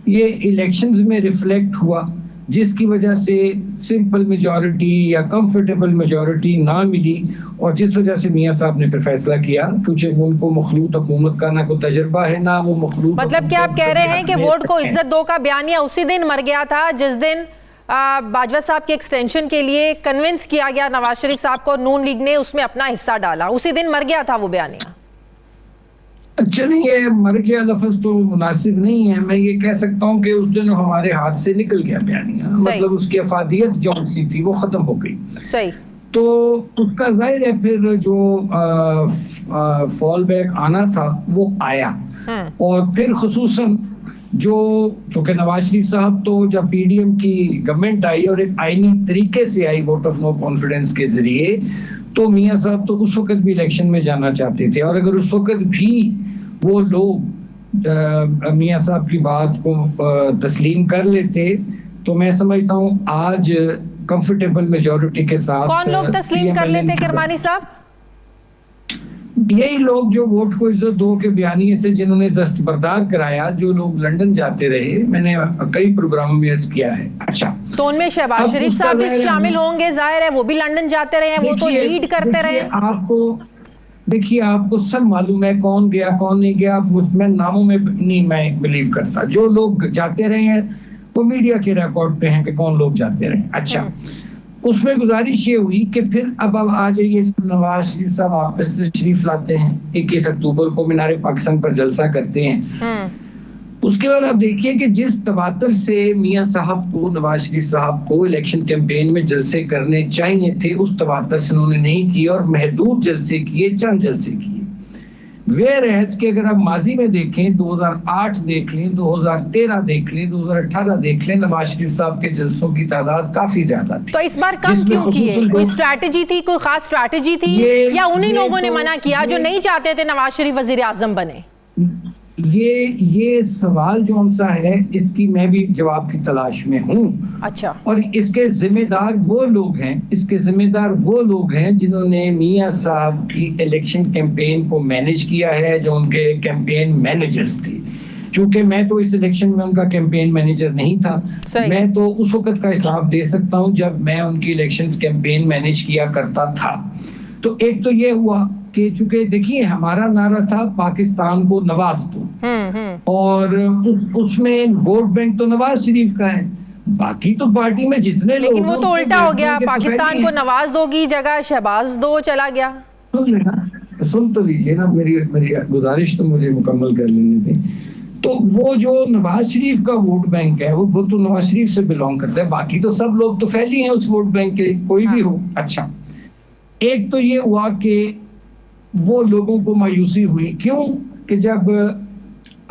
ये इलेक्शंस में रिफ्लेक्ट हुआ जिसकी वजह से सिंपल मेजॉरिटी या कंफर्टेबल मेजॉरिटी ना मिली, और जिस वजह से मियां साहब ने फिर फैसला किया, क्योंकि उनको मखलूत हुकूमत का ना कोई तजर्बा है ना वो मखलूत। मतलब क्या आप कह रहे हैं कि वोट को इज्जत दो का बयानिया उसी दिन मर गया था जिस दिन बाजवा साहब के एक्सटेंशन के लिए कन्विंस किया गया नवाज शरीफ साहब को, नून लीग ने उसमें अपना हिस्सा डाला, उसी दिन मर गया था वो बयानिया? चलिए, मर गया लफ्ज तो मुनासिब नहीं है, मैं ये कह सकता हूँ कि उस दिन हमारे हाथ से निकल गया बयानिया, मतलब उसकी अफादियत जो सी थी वो खत्म हो गई। सही। तो उसका जाहिर है फिर जो फॉल बैक आना था वो आया, और फिर खुसूसन जो चूंकि नवाज शरीफ साहब तो जब पीडीएम की गवर्नमेंट आई और एक आईनी तरीके से आई वोट ऑफ नो कॉन्फिडेंस के जरिए, तो मियां साहब तो उस वक्त भी इलेक्शन में जाना चाहते थे, और अगर उस वक्त भी वो लोग मियां साहब की बात को तस्लीम कर लेते तो मैं समझता हूँ आज कंफर्टेबल मेजॉरिटी के साथ। कौन लोग तस्लीम कर लेते किरमानी साहब? यही लोग जो वोट को इज्जत दो के बयानिए से जिन्होंने दस्तबरदार कराया, जो लोग लंदन जाते रहे, मैंने कई प्रोग्रामों में अर्ज किया है। अच्छा, तो उनमें शहबाज शरीफ साहब भी शामिल होंगे, जाहिर है वो भी लंदन जाते रहे हैं, वो तो लीड करते रहे। आपको सब मालूम है कौन गया कौन नहीं गया, मैं नामों में नहीं मैं बिलीव करता, जो लोग जाते रहे हैं वो मीडिया के रिकॉर्ड पे हैं कि कौन लोग जाते रहे। अच्छा, उसमें गुजारिश ये हुई कि फिर अब आ जाइए, नवाज शरीफ साहब वापस से शरीफ लाते हैं, 21 अक्टूबर को मीनार पाकिस्तान पर जलसा करते हैं। उसके बाद आप देखिए कि जिस तवातर से मियां साहब को, नवाज शरीफ साहब को इलेक्शन कैंपेन में जलसे करने चाहिए थे, उस तवातर से उन्होंने नहीं किए और महदूद जलसे किए, चंद जलसे किए। वेयर एज के अगर आप माजी में देखें, 2008 देख लें, 2013 देख लें, 2018 देख लें, नवाज शरीफ साहब के जलसों की तादाद काफी ज्यादा थी। तो इस बार कम क्यों किए? कोई स्ट्रैटेजी थी, कोई खास स्ट्रैटेजी थी, या उन्हीं लोगों ने मना किया जो नहीं चाहते थे नवाज शरीफ वजीर आजम बने? ये सवाल जो सा है, इसकी मैं भी जवाब की तलाश में हूँ। अच्छा। और इसके जिम्मेदार वो लोग हैं जिन्होंने मियां साहब की इलेक्शन कैंपेन को मैनेज किया है, जो उनके कैंपेन मैनेजर्स थे। चूंकि मैं तो इस इलेक्शन में उनका कैंपेन मैनेजर नहीं था, मैं तो उस वक्त का हिसाब दे सकता हूँ जब मैं उनकी इलेक्शन कैंपेन मैनेज किया करता था। तो एक तो ये हुआ कि चूंकि देखिए हमारा नारा था पाकिस्तान को नवाज दो, और उसमें वोट बैंक तो नवाज शरीफ का है, बाकी तो पार्टी में जितने लोग, लेकिन वो तो उल्टा हो गया, पाकिस्तान को नवाज दो की जगह शहबाज दो चला गया। सुन तो लीजिए ना, मेरी गुजारिश तो मुझे मुकम्मल कर लेने दें। तो वो जो नवाज शरीफ का वोट बैंक है वो तो नवाज शरीफ से बिलोंग करता है, बाकी तो सब लोग तो फैली हैं उस वोट बैंक के, कोई भी हो। अच्छा, एक तो ये हुआ कि वो लोगों को मायूसी हुई, क्यों कि जब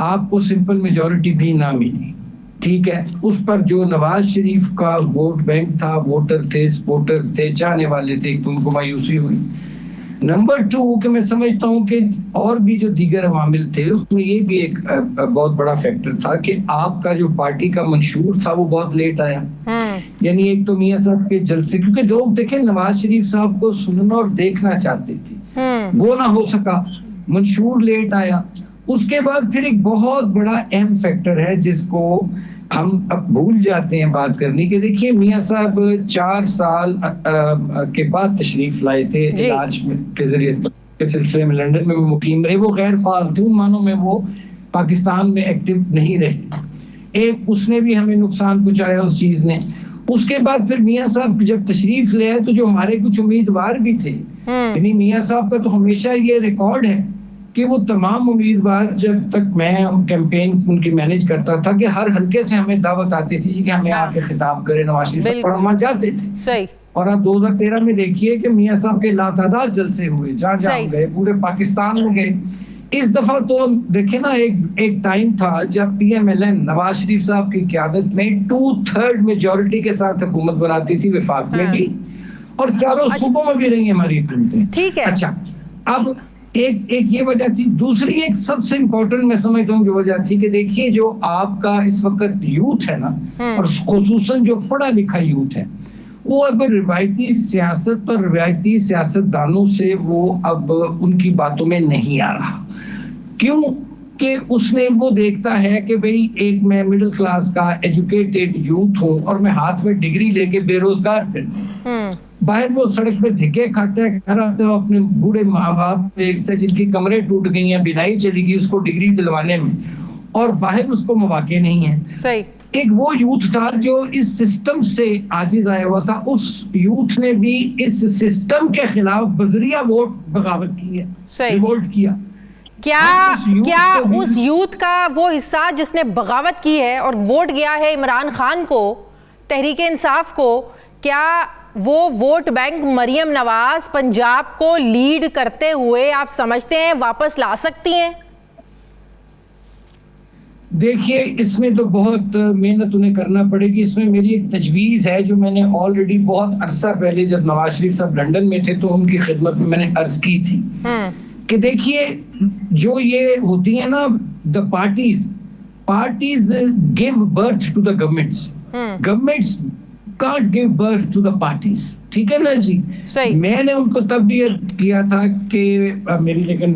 आपको सिंपल मेजॉरिटी भी ना मिली, ठीक है, उस पर जो नवाज शरीफ का वोट बैंक था, वोटर थे, सपोर्टर थे, चाहने वाले थे, तो उनको मायूसी हुई। नंबर 2 कि मैं समझता हूँ कि और भी जो दीगर अवामिल थे, उसमें ये भी एक बहुत बड़ा फैक्टर था कि आपका जो पार्टी का मंशूर था वो बहुत लेट आया। यानी एक तो मियां साहब के जलसे, क्योंकि लोग देखें नवाज शरीफ साहब को सुनना और देखना चाहते थे, वो ना हो सका, मंशूर लेट आया। उसके बाद फिर एक बहुत बड़ा अहम फैक्टर है जिसको हम अब भूल जाते हैं बात करनी, कि देखिए मियां साहब 4 साल के बाद तशरीफ लाए थे इलाज के जरिए के सिलसिले में, लंदन में वो मुकीम रहे, वो गैर फाल थे, उन मानों में वो पाकिस्तान में एक्टिव नहीं रहे। एक उसने भी हमें नुकसान पहुंचाया उस चीज ने। उसके बाद फिर मियां साहब जब तशरीफ ले आए तो जो हमारे कुछ उम्मीदवार भी थे, यानी मियां साहब का तो हमेशा ये रिकॉर्ड है कि वो तमाम उम्मीदवार, जब तक मैं कैंपेन उनकी मैनेज करता था, कि हर हल्के से हमें दावत आती थी कि हमें आके खिताब करें नवाज शरीफ, और हम जाते थे। सही। और आप 2013 में देखिए कि मियां साहब के लातादाद जलसे हुए, जहाँ गए, पूरे पाकिस्तान में गए। इस दफा तो देखे ना, एक टाइम था जब PMLN नवाज शरीफ साहब की क़यादत में 2/3 मेजॉरिटी के साथ हुकूमत बनाती थी, विफाक में भी, और चारों सूबों में भी रही हमारी हुकूमतें। ठीक है। अच्छा, अब एक ये वजह थी। दूसरी एक सबसे इम्पोर्टेंट मैं समझता हूँ जो वजह थी कि देखिए जो आपका इस वक्त यूथ है ना, और खुसूसन जो पढ़ा लिखा यूथ है, वो अब रिवायती सियासत और रिवायती सियासतदानों से वो अब उनकी बातों में नहीं आ रहा। क्यों कि उसने वो देखता है कि भाई एक मैं मिडिल क्लास का एजुकेटेड यूथ हूँ और मैं हाथ में डिग्री लेके बेरोजगार फिर बाहर वो सड़क पे धिक्के खाते हैं, घर आते हैं अपने बूढ़े माँ बाप देखते हैं जिनकी कमरें टूट गई हैं, बिनाई चली गई उसको डिग्री दिलवाने में, और बाहर उसको मौके नहीं है। सही। एक वो यूथ था जो इस सिस्टम से आजिज आया हुआ था, उस यूथ ने भी इस सिस्टम के खिलाफ बजरिया वोट बगावत की है, रिवोल्ट किया। क्या उस यूथ का वो हिस्सा जिसने बगावत की है और वोट गया है इमरान खान को, तहरीक इंसाफ को, क्या वो वोट बैंक मरियम नवाज पंजाब को लीड करते हुए आप समझते हैं वापस ला सकती हैं? देखिए, इसमें तो बहुत मेहनत उन्हें करना पड़ेगी। इसमें मेरी एक तजवीज़ है जो मैंने ऑलरेडी बहुत अरसा पहले जब नवाज शरीफ साहब लंदन में थे तो उनकी खिदमत में मैंने अर्ज की थी कि देखिए, जो ये होती है ना the parties give birth to the governments can't give birth to the parties. ठीक है ना जी। मैंने उनको तब भी किया था कि मेरी लेकिन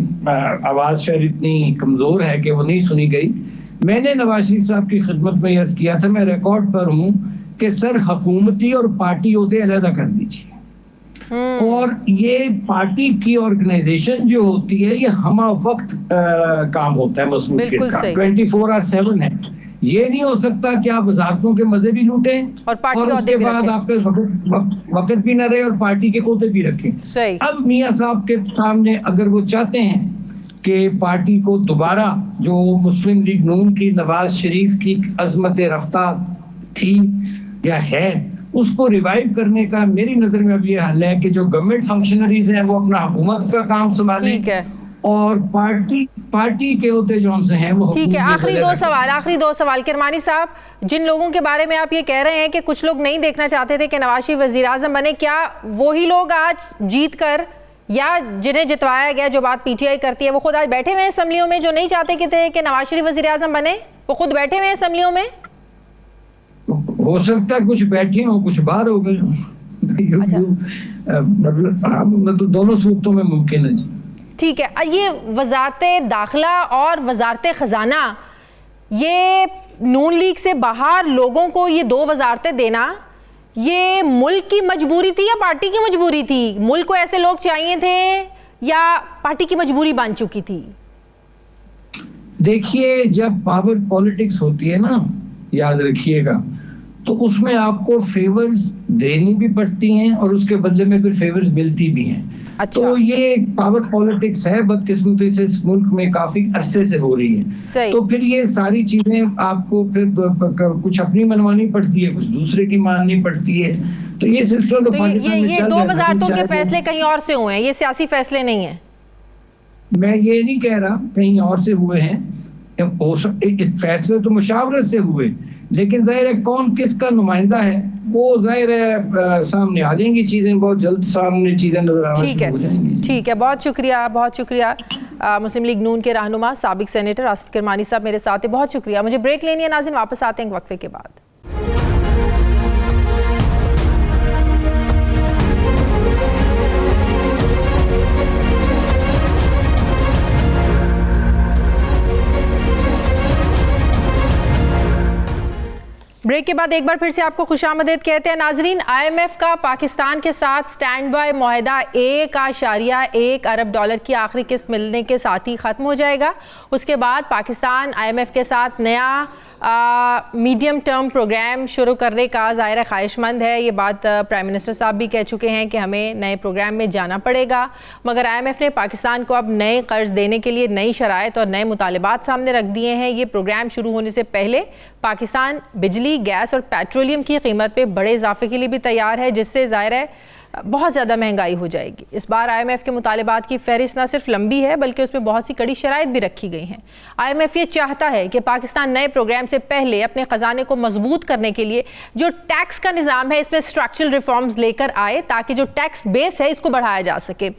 आवाज शायद इतनी कमजोर है कि वो नहीं सुनी गई। मैंने नवाज शरीफ साहब की खिदमत में अर्ज किया था, मैं रिकॉर्ड पर हूँ कि सर हुकूमती और पार्टी ओहदे अलग कर दीजिए, और ये पार्टी की ऑर्गेनाइजेशन जो होती है ये हमा वक्त काम होता है, मसरूफियत का 24/7 है। ये नहीं हो सकता कि आप वजारतों के मजे भी लूटें और उसके बाद आपके वक्त भी ना रहे और पार्टी के ओहदे भी रखें। अब मियां साहब के सामने अगर वो चाहते हैं कि पार्टी को दोबारा, जो मुस्लिम लीग नून की नवाज शरीफ की अजमत रफ्तार थी या है, उसको रिवाइव करने का मेरी नजर में अब ये हल है कि जो गवर्नमेंट फंक्शनरीज हैं वो अपना हुकूमत का काम संभालें और पार्टी के होते जो से हैं वो। ठीक है, आखिरी दो सवाल किरमानी साहब, जिन लोगों के बारे में आप ये कह रहे हैं कि कुछ लोग नहीं देखना चाहते थे कि नवाज शरीफ वजीर आजम बने, क्या वही लोग आज जीत कर या जिन्हें जितवाया गया, जो बात पीटीआई करती है, वो खुद आज बैठे हुए हैं असम्बलियों में जो नहीं चाहते कि नवाज शरीफ वजीर आजम बने? वो खुद बैठे हुए हैं असम्बलियों में? हो सकता है कुछ बैठे हों, कुछ बाहर हो गए मतलब दोनों सूरतों में मुमकिन है जी। ठीक है, ये वजारत दाखिला और वजारत खजाना, ये नून लीग से बाहर लोगों को ये दो वजारतें देना, ये मुल्क की मजबूरी थी या पार्टी की मजबूरी थी? मुल्क को ऐसे लोग चाहिए थे या पार्टी की मजबूरी बन चुकी थी? देखिए, जब पावर पॉलिटिक्स होती है ना, याद रखिएगा, तो उसमें आपको फेवर्स देनी भी पड़ती हैं और उसके बदले में फिर फेवर्स मिलती भी हैं। अच्छा। तो ये पावर पॉलिटिक्स है, बदकिस्मती से इस मुल्क में काफी अरसे से हो रही है। तो फिर ये सारी चीजें आपको फिर कुछ अपनी मनवानी पड़ती है, कुछ दूसरे की माननी पड़ती है। तो ये सिलसिला तो पाकिस्तान में चल रहा है। ये 2002 के फैसले कहीं और से हुए हैं, ये सियासी फैसले नहीं है। मैं ये नहीं कह रहा कहीं और से हुए हैं, फैसले तो मुशावरत से हुए, लेकिन जाहिर है कौन किसका नुमाइंदा है वो जाहिर है सामने आ जाएंगी चीजें, बहुत जल्द सामने चीजें नजर आना शुरू हो जाएंगी। ठीक है, बहुत शुक्रिया मुस्लिम लीग नून के रहनुमा साबिक सेनेटर आसिफ किरमानी साहब मेरे साथ हैं, बहुत शुक्रिया। मुझे ब्रेक लेनी है नाज़रीन, वापस आते हैं वक्फे के बाद। ब्रेक के बाद एक बार फिर से आपको खुशामदीद कहते हैं नाजरीन। IMF का पाकिस्तान के साथ स्टैंड बाय मुआहदा $1.1 अरब की आखिरी किस्त मिलने के साथ ही ख़त्म हो जाएगा। उसके बाद पाकिस्तान IMF के साथ नया मीडियम टर्म प्रोग्राम शुरू करने का ज़ाहिर ख्वाहिशमंद है। ये बात प्राइम मिनिस्टर साहब भी कह चुके हैं कि हमें नए प्रोग्राम में जाना पड़ेगा, मगर IMF ने पाकिस्तान को अब नए कर्ज देने के लिए नई शराइत और नए मुतालिबात सामने रख दिए हैं। ये प्रोग्राम शुरू होने से पहले पाकिस्तान बिजली, गैस और पेट्रोलियम की कीमत पे बड़े इजाफे के लिए भी तैयार है, जिससे ज़ाहिर है बहुत ज़्यादा महंगाई हो जाएगी। इस बार IMF के मुतालिबात की फहरिस्त न सिर्फ लंबी है बल्कि उसमें बहुत सी कड़ी शराइत भी रखी गई हैं। IMF ये चाहता है कि पाकिस्तान नए प्रोग्राम से पहले अपने ख़जाने को मजबूत करने के लिए जो टैक्स का निज़ाम है इसमें स्ट्रक्चरल रिफॉर्म्स लेकर आए ताकि जो टैक्स बेस है इसको बढ़ाया जा सके।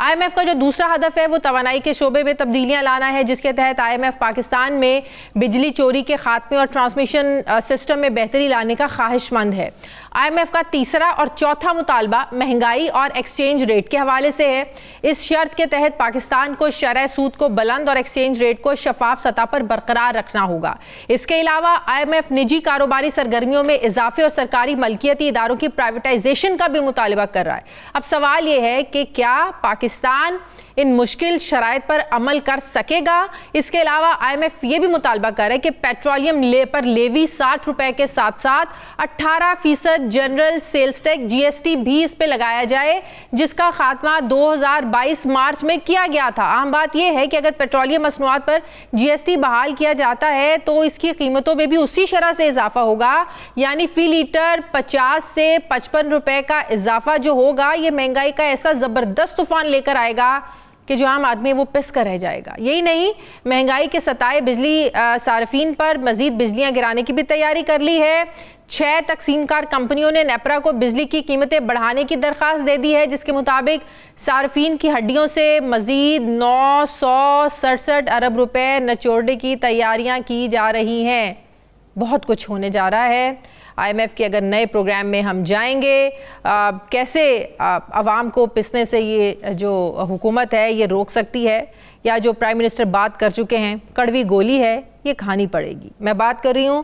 IMF का जो दूसरा हदफ है वो तवानाई के शोबे में तब्दीलियाँ लाना है, जिसके तहत IMF पाकिस्तान में बिजली चोरी के खात्मे और ट्रांसमिशन सिस्टम में बेहतरी लाने का ख्वाहिशमंद है। IMF का तीसरा और चौथा मुतालबा महंगाई और एक्सचेंज रेट के हवाले से है। इस शर्त के तहत पाकिस्तान को शरह सूद को बुलंद और एक्सचेंज रेट को शफाफ सतह पर बरकरार रखना होगा। इसके अलावा IMF निजी कारोबारी सरगर्मियों में इजाफे और सरकारी मलकियती इदारों की प्राइवेटाइजेशन का भी मुतालबा कर रहा है। अब सवाल यह है कि क्या पाकिस्तान इन मुश्किल शराइत पर अमल कर सकेगा? इसके अलावा IMF ये भी मुतालबा कर रहा है कि पेट्रोलियम पर लेवी 60 रुपए के साथ साथ 18% जनरल सेल्स टैक्स GST भी इस पे लगाया जाए, जिसका खात्मा 2022 मार्च में किया गया था। अहम बात यह है कि अगर पेट्रोलियम मसनूआत पर GST बहाल किया जाता है तो इसकी कीमतों में भी उसी शरह से इजाफा होगा, यानी फी लीटर 50 से 55 रुपए का इजाफा जो होगा, ये महंगाई का ऐसा जबरदस्त तूफान लेकर आएगा कि जो आम आदमी वो पिस कर रह जाएगा। यही नहीं, महंगाई के सताए बिजली सार्फिन पर मजीद बिजलियां गिराने की भी तैयारी कर ली है। 6 तकसीमकार कंपनियों ने नेपरा को बिजली की कीमतें बढ़ाने की दरख्वास्त दे दी है, जिसके मुताबिक सार्फिन की हड्डियों से मजीद 967 अरब रुपए नचोड़ने की तैयारियां की जा रही हैं। बहुत कुछ होने जा रहा है। IMF के अगर नए प्रोग्राम में हम जाएंगे, कैसे आवाम को पिसने से ये जो हुकूमत है ये रोक सकती है, या जो प्राइम मिनिस्टर बात कर चुके हैं कड़वी गोली है, ये खानी पड़ेगी। मैं बात कर रही हूँ,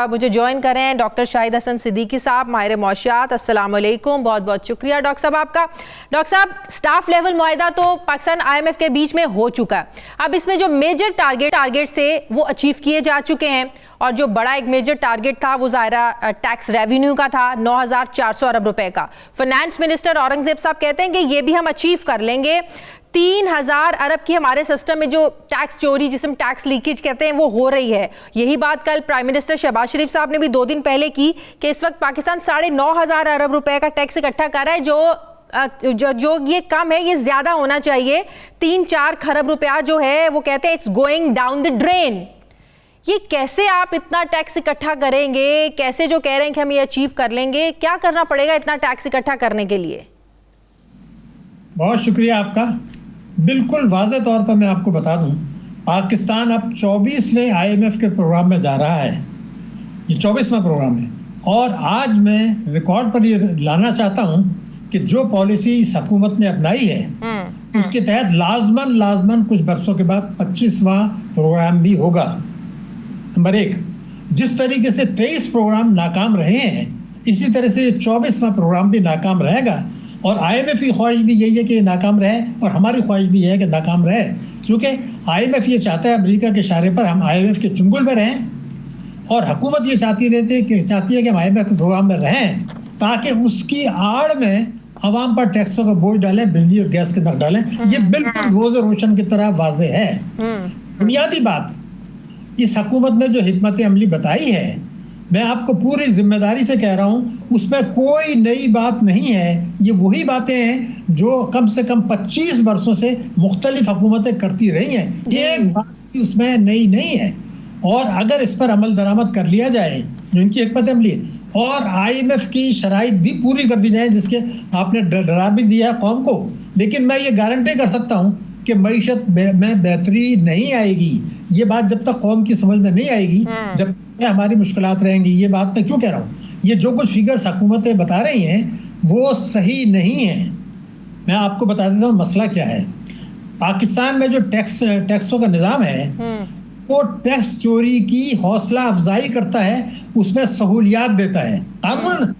मुझे ज्वाइन करें डॉक्टर शाहिद हसन सिद्दीकी साहब, माहिर मौशियात। अस्सलाम वालेकुम, बहुत बहुत शुक्रिया डॉक्टर साहब आपका। डॉक्टर साहब, स्टाफ लेवल मुआहिदा तो पाकिस्तान IMF के बीच में हो चुका है। अब इसमें जो मेजर टारगेट्स थे वो अचीव किए जा चुके हैं, और जो बड़ा एक मेजर टारगेट था वो ज़ाहिरा टैक्स रेवेन्यू का था, 9400 अरब रुपए का। फाइनेंस मिनिस्टर औरंगजेब साहब कहते हैं कि ये भी हम अचीव कर लेंगे। 3000 अरब की हमारे सिस्टम में जो टैक्स चोरी, जिसे हम टैक्स लीकेज कहते हैं, वो हो रही है। यही बात कल प्राइम मिनिस्टर शहबाज शरीफ साहब ने भी 2 दिन पहले की कि इस वक्त पाकिस्तान 9500 अरब रुपए का टैक्स इकट्ठा कर रहा है, जो ये कम है, ये ज्यादा होना चाहिए। 3-4 खरब रुपया जो है वो कहते हैं it's going down the drain. ये कैसे आप इतना टैक्स इकट्ठा करेंगे? कैसे जो कह रहे हैं कि हम ये अचीव कर लेंगे, क्या करना पड़ेगा इतना टैक्स इकट्ठा करने के लिए? बहुत शुक्रिया आपका। बिल्कुल वाज़े तौर पर मैं आपको बता दूं, पाकिस्तान अब 24वें IMF के प्रोग्राम में जा रहा है। ये 24वां प्रोग्राम है, और आज मैं रिकॉर्ड पर ये लाना चाहता हूं कि जो पॉलिसी इस हुकूमत ने अपनाई है उसके तहत लाजमन कुछ बरसों के बाद 25वां प्रोग्राम भी होगा। नंबर 1, जिस तरीके से 23 प्रोग्राम नाकाम रहे हैं, इसी तरह से 24वां प्रोग्राम भी नाकाम रहेगा। और IMF की ख्वाहिश भी यही है कि नाकाम रहे, और हमारी ख्वाहिश भी है कि नाकाम रहे, क्योंकि IMF ये चाहता है अमेरिका के इशारे पर हम IMF के चुंगल में रहें, और हुकूमत ये चाहती है कि हम IMF के प्रोग्राम में रहें, ताकि उसकी आड़ में आवाम पर टैक्सों का बोझ डालें, बिजली और गैस के नर्ख डालें। ये बिल्कुल रोज़ रोशन की तरह वाजे है। बुनियादी बात, इस हुकूमत ने जो हिकमत अमली बताई है, मैं आपको पूरी जिम्मेदारी से कह रहा हूँ, उसमें कोई नई बात नहीं है। ये वही बातें हैं जो कम से कम 25 वर्षों से मुख्तलिफ हुकूमतें करती रही हैं। एक बात भी उसमें नई नहीं है। और अगर इस पर अमल दरामद कर लिया जाए, जो इनकी हिकमत अमली, और IMF की शराइत भी पूरी कर दी जाए, जिसके आपने डरा भी दिया कौम को, लेकिन मैं ये गारंटी कर सकता हूँ कि मईशत में बेहतरी नहीं आएगी। ये बात जब तक कौम की समझ में नहीं आएगी, जब तक हमारी मुश्किलात रहेंगी। ये बात मैं क्यों कह रहा हूँ, ये जो कुछ फिगर्स हुकूमतें बता रही हैं वो सही नहीं है। मैं आपको बता देता हूँ मसला क्या है। पाकिस्तान में जो टैक्सों का निज़ाम है वो टैक्स चोरी की हौसला अफजाई करता है, उसमें सहूलियात देता है। कानून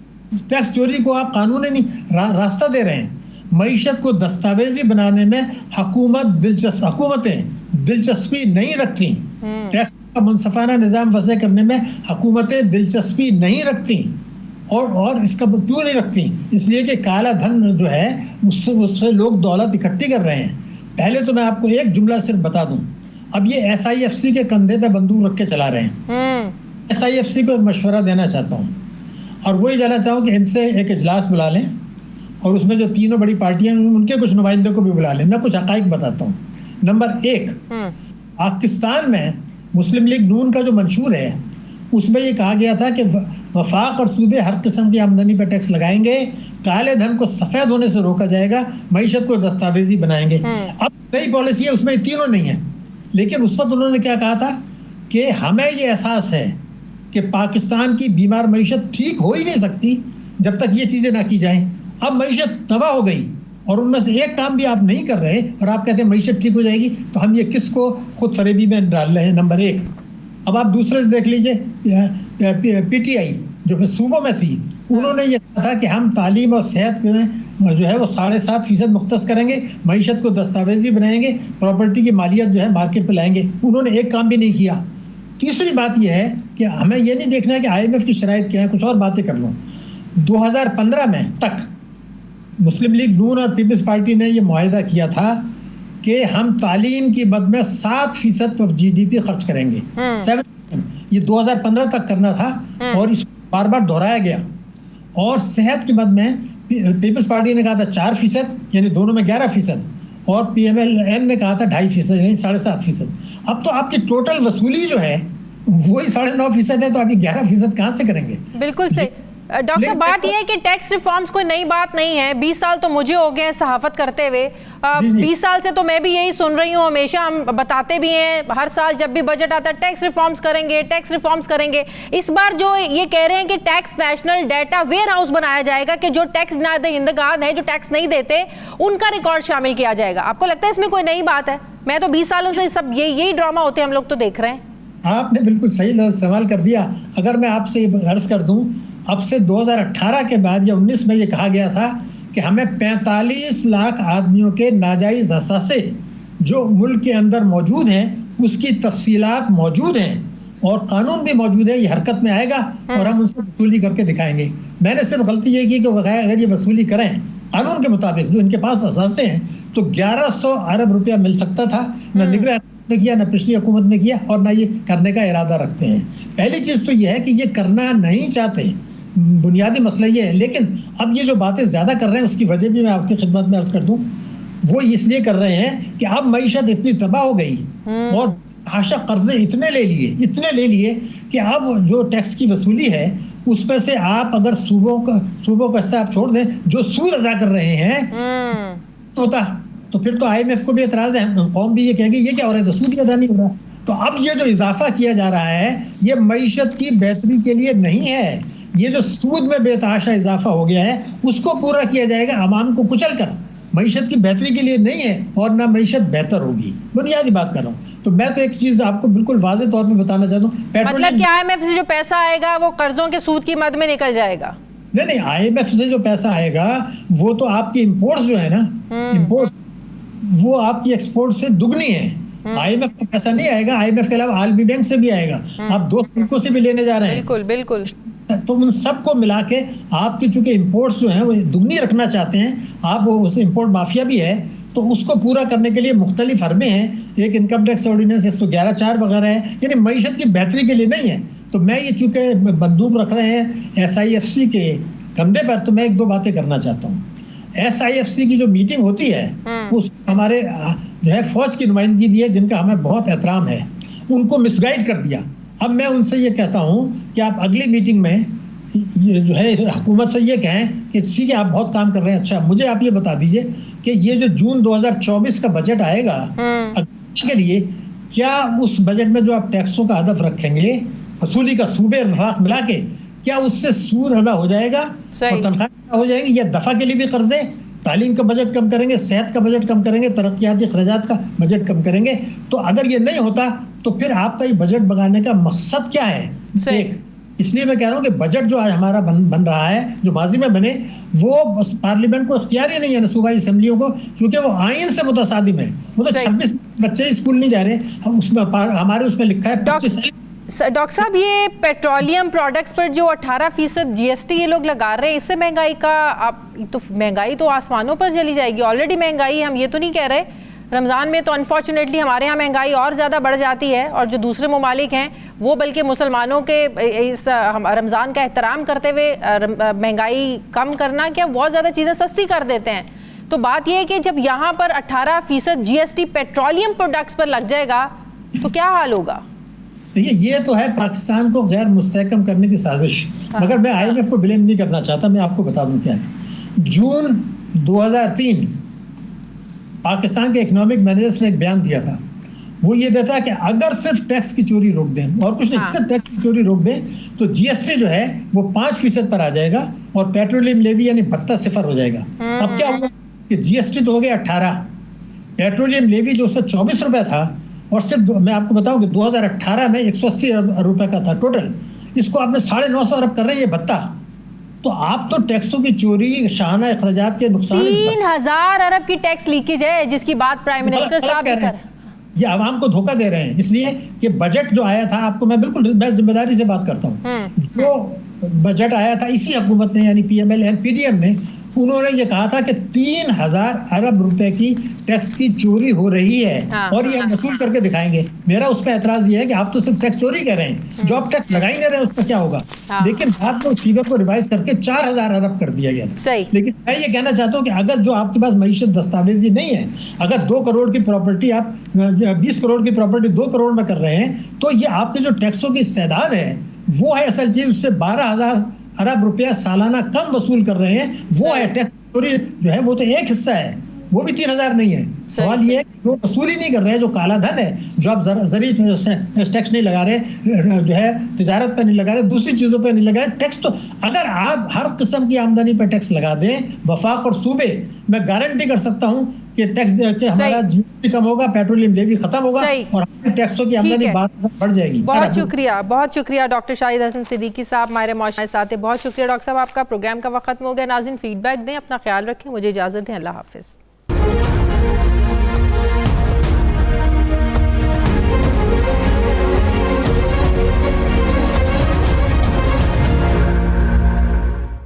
टैक्स चोरी को आप कानून नहीं रास्ता दे रहे हैं। मईशत को दस्तावेजी बनाने में हुकूमतें दिलचस्पी नहीं रखती। टैक्स का मुनसफाना निज़ाम वज़े करने में हुकूमतें दिलचस्पी नहीं रखती। और इसका क्यों नहीं रखती? इसलिए कि काला धन जो है उससे लोग दौलत इकट्ठी कर रहे हैं। पहले तो मैं आपको एक जुमला सिर्फ बता दूं, अब ये SIFC के कंधे पे बंदूक रख के चला रहे हैं। SIFC को एक मशवरा देना चाहता हूँ, और वही जानना चाहूँ कि इनसे एक इजलास बुला लें, और उसमें जो तीनों बड़ी पार्टियां उनके कुछ नुमाइंदों को भी बुला लें। मैं कुछ हक़ाइक़ बताता हूँ। नंबर 1, पाकिस्तान में मुस्लिम लीग नून का जो मंशूर है, उसमें ये कहा गया था कि वफाक और सूबे हर किस्म की आमदनी पर टैक्स लगाएंगे, काले धन को सफ़ेद होने से रोका जाएगा, मईशत को दस्तावेजी बनाएंगे। अब नई पॉलिसी है, उसमें तीनों नहीं है। लेकिन उस वक्त उन्होंने क्या कहा था कि हमें ये एहसास है कि पाकिस्तान की बीमार मईशत ठीक हो ही नहीं सकती जब तक ये चीज़ें ना की जाएं। अब मईशत तबाह हो गई और उनमें से एक काम भी आप नहीं कर रहे और आप कहते हैं मईशत ठीक हो जाएगी, तो हम ये किसको खुद फरेबी में डाल रहे हैं? नंबर एक। अब आप दूसरे देख लीजिए, पीटीआई जो सूबों में थी, उन्होंने ये कहा था कि हम तालीम और सेहत में जो है वो 7.5% मुख्तस करेंगे, मईशत को दस्तावेजी बनाएंगे, प्रॉपर्टी की मालियत जो है मार्केट पे लाएंगे। उन्होंने एक काम भी नहीं किया। तीसरी बात यह है कि हमें ये नहीं देखना है कि IMF की शराइत क्या है, कुछ और बातें कर लो। 2015 में तक मुस्लिम लीग नून और पीपल्स पार्टी ने ये मुआहिदा किया था कि हम तालीम की मद में 7% ऑफ GDP खर्च करेंगे। 7%, ये 2015 तक करना था और इसको बार बार दोहराया गया। और सेहत की मद में पीपल्स पार्टी ने कहा था 4%, यानी दोनों में 11%, और PMLN ने कहा था 2.5%, यानी 7.5%। अब तो आपकी टोटल वसूली जो है वही 9.5% है, तो अभी 11% कहाँ से करेंगे? बिल्कुल सही। डॉक्टर साहब, बात यह है कि टैक्स रिफॉर्म्स कोई नई बात नहीं है। 20 साल तो मुझे हो गए हैं सहाफत करते हुए। 20 साल से तो मैं भी यही सुन रही हूँ, हमेशा हम बताते भी हैं, हर साल जब भी बजट आता है टैक्स रिफॉर्म्स करेंगे, टैक्स रिफॉर्म्स करेंगे। इस बार जो ये कह रहे हैं कि tax national data warehouse बनाया जाएगा कि जो टैक्स दहिंदगान है, जो टैक्स नहीं देते, उनका रिकॉर्ड शामिल किया जाएगा। आपको लगता है इसमें कोई नई बात है? मैं तो 20 सालों से सब यही ड्रामा होते हैं, हम लोग तो देख रहे हैं। आपने बिल्कुल सही लफ्ज़ इस्तेमाल कर दिया। अगर मैं आपसे अर्ज कर दूं, अब से 2018 के बाद या 19 में ये कहा गया था कि हमें 45 लाख आदमियों के नाजायज़ असासे जो मुल्क के अंदर मौजूद हैं, उसकी तफसीलात मौजूद हैं और कानून भी मौजूद है, ये हरकत में आएगा और हम उनसे वसूली करके दिखाएंगे। मैंने सिर्फ गलती ये की कि अगर ये वसूली करें कानून के मुताबिक जो इनके पास असासे हैं, तो 1100 अरब रुपया मिल सकता था। न निगरान ने किया, न पिछली हुकूमत ने किया, और न ये करने का इरादा रखते हैं। पहली चीज़ तो ये है कि ये करना नहीं चाहते, बुनियादी मसला ये है। लेकिन अब ये जो बातें ज़्यादा कर रहे हैं उसकी वजह भी मैं आपकी खिदमत में अर्ज कर दूं। वो इसलिए कर रहे हैं कि अब मईशत इतनी तबाह हो गई और आशा कर्जे इतने ले लिए कि अब जो टैक्स की वसूली है उसमें से आप अगर सूबों का हिस्सा आप छोड़ दें, जो सूद अदा कर रहे हैं होता, तो फिर तो IMF को भी एतराज़ है, कौम भी ये कहेगी ये क्या हो रहा है, तो सूद अदा नहीं हो रहा। तो अब ये जो इजाफा किया जा रहा है ये मईशत की बेहतरी के लिए नहीं है। ये जो सूद में बेतहाशा इजाफा हो गया है उसको पूरा किया जाएगा अवाम को कुचल कर, मईशत की बेहतरी के लिए नहीं है और ना मईशत बेहतर होगी। बुनियादी बात कर रहा हूँ। तो मैं तो एक चीज़ आपको बिल्कुल वाज़ेह तौर पे बताना चाहता हूँ, मतलब कि IMF से जो पैसा आएगा वो कर्जों के सूद की मद में निकल जाएगा? नहीं, IMF से जो पैसा आएगा वो तो आपकी इम्पोर्ट्स जो है ना, इम्पोर्ट्स वो आपकी एक्सपोर्ट से दुगनी है। IMF का पैसा नहीं आएगा, IMF के अलावा आलमी बैंक से भी आएगा, आप दोस्त मुल्कों से भी लेने जा रहे हैं। बिल्कुल बिल्कुल। तो उन सबको मिला के आपकी चूंकि इम्पोर्ट्स जो हैं वो दुगनी रखना चाहते हैं आप, वो उस इम्पोर्ट माफिया भी है, तो उसको पूरा करने के लिए मुख्तलिफ हरबे हैं। एक इनकम टैक्स ऑर्डिनेंस 111(4) वगैरह है, यानी मईशत की बेहतरी के लिए नहीं है। तो मैं ये चूंकि बंदूक रख रहे हैं SIFC के कंधे पर, तो मैं एक दो बातें करना चाहता हूँ। SIFC की जो मीटिंग होती है उस हमारे जो है फौज की नुमाइंदगी भी है जिनका हमें बहुत एहतराम है, उनको मिसगाइड कर दिया। अब मैं उनसे ये कहता हूँ कि आप अगली मीटिंग में ये जो है हुकूमत से ये कहें कि ठीक है आप बहुत काम कर रहे हैं, अच्छा मुझे आप ये बता दीजिए कि ये जो जून 2024 का बजट आएगा के लिए, क्या उस बजट में जो आप टैक्सों का हदफ रखेंगे, वसूली का सूबे वफाक मिला के, क्या उससे सूद अदा हो जाएगा और तनख्वाह हो जाएगी, या दफा के लिए भी कर्जे, तालीम का बजट कम करेंगे, सेहत का बजट कम करेंगे, तरक्याती खर्चात का बजट कम करेंगे? तो अगर ये नहीं होता तो फिर आपका ये बजट बनाने का मकसद क्या है? एक, इसलिए मैं कह रहा हूँ कि बजट जो आज हमारा बन रहा है, जो माजी में बने, वो पार्लियामेंट को इख्तियार ही नहीं है, सूबाई असम्बलियों को, क्योंकि वो आइन से मुतसादिम है। वो तो 26 बच्चे स्कूल नहीं जा रहे, उसमें हमारे उसमें लिखा है 25। डॉक्टर साहब, ये पेट्रोलियम प्रोडक्ट्स पर जो 18% GST ये लोग लगा रहे हैं, इससे महंगाई का महंगाई तो आसमानों पर चली जाएगी। ऑलरेडी महंगाई, हम ये तो नहीं कह रहे, रमज़ान में तो अनफॉर्चुनेटली हमारे यहाँ महंगाई और ज़्यादा बढ़ जाती है, और जो दूसरे ममालिक हैं वो बल्कि मुसलमानों के इस रमज़ान का एहतराम करते हुए महंगाई कम करना, क्या बहुत ज़्यादा चीज़ें सस्ती कर देते हैं। तो बात यह है कि जब यहाँ पर 18% GST पेट्रोलियम प्रोडक्ट्स पर लग जाएगा तो क्या हाल होगा? देखिए, ये तो है पाकिस्तान को गैर मुस्तहकम करने की साजिश। मगर मैं IMF को ब्लेम नहीं करना चाहता, मैं आपको बता दूं क्या है। जून 2003 पाकिस्तान के इकोनॉमिक मैनेजर्स ने एक बयान दिया था, वो ये देता है कि अगर सिर्फ टैक्स की चोरी रोक दें और कुछ नहीं, सिर्फ टैक्स की चोरी रोक दें, तो GST जो है वो 5% पर आ जाएगा और पेट्रोलियम लेवी यानी भत्ता सिफर हो जाएगा। अब क्या हुआ कि जीएसटी तो हो गया 18, पेट्रोलियम लेवी जो 124 रुपए था, और सिर्फ मैं आपको बताऊं कि 2018 में 180 अरब रुपए का था टोटल, इसको आपने 950 अरब कर रहे हैं ये भत्ता। तो आप तो टैक्सों की चोरी, शाहाना अखराजात के नुकसान, 3000 अरब की टैक्स लीकेज है जिसकी बात प्राइम मिनिस्टर साहब भी कर, ये आवाम को धोखा दे रहे हैं। इसलिए कि बजट जो आया था, आपको मैं बिल्कुल मैं जिम्मेदारी से बात करता हूँ, जो बजट आया था इसी हुकूमत ने यानी पीएमएल एंड पीडीएम ने, उन्होंने ये कहा था कि 3000 अरब रुपए की टैक्स की चोरी हो रही है और ये हम वसूल करके दिखाएंगे। मेरा उस पर एतराज ये है कि आप तो सिर्फ टैक्स चोरी कर रहे हैं, जो आप टैक्स लगा ही नहीं रहे हैं उस पर क्या होगा। लेकिन बाद में फिगर को रिवाइज करके 4000 अरब कर दिया गया था। लेकिन मैं ये कहना चाहता हूँ कि अगर जो आपके पास मईशत दस्तावेजी नहीं है, अगर 2 करोड़ की प्रॉपर्टी आप 20 करोड़ की प्रॉपर्टी 2 करोड़ में कर रहे हैं, तो ये आपके जो टैक्सों की इस्तेदाद है वो है असल चीज, उससे 12000 अरब रुपया सालाना कम वसूल कर रहे हैं, वो है टैक्स चोरी जो है, वो तो एक हिस्सा है, वो भी 3000 नहीं है। सवाल ये है कि वो वसूल ही नहीं कर रहे हैं, जो काला धन है, जो आप जरिए टैक्स नहीं लगा रहे, जो है तिजारत पे नहीं लगा रहे, दूसरी चीजों पे नहीं लगा रहे टैक्स। तो अगर आप हर किस्म की आमदनी पर टैक्स लगा दें, वफाक और सूबे, मैं गारंटी कर सकता हूँ कि टैक्स के हमारा जीएसटी कम होगा, पेट्रोलियम लेवी खत्म होगा और टैक्सों की आमदनी बढ़ जाएगी। बहुत शुक्रिया डॉक्टर शाहिद हसन सिद्दीकी साहब, हमारे मौजूद साथ हैं। बहुत शुक्रिया डॉक्टर साहब, आपका प्रोग्राम का वक्त खत्म हो गया। नाज़रीन फीडबैक दें, अपना ख्याल रखें, मुझे इजाजत दें, अल्लाह हाफिज।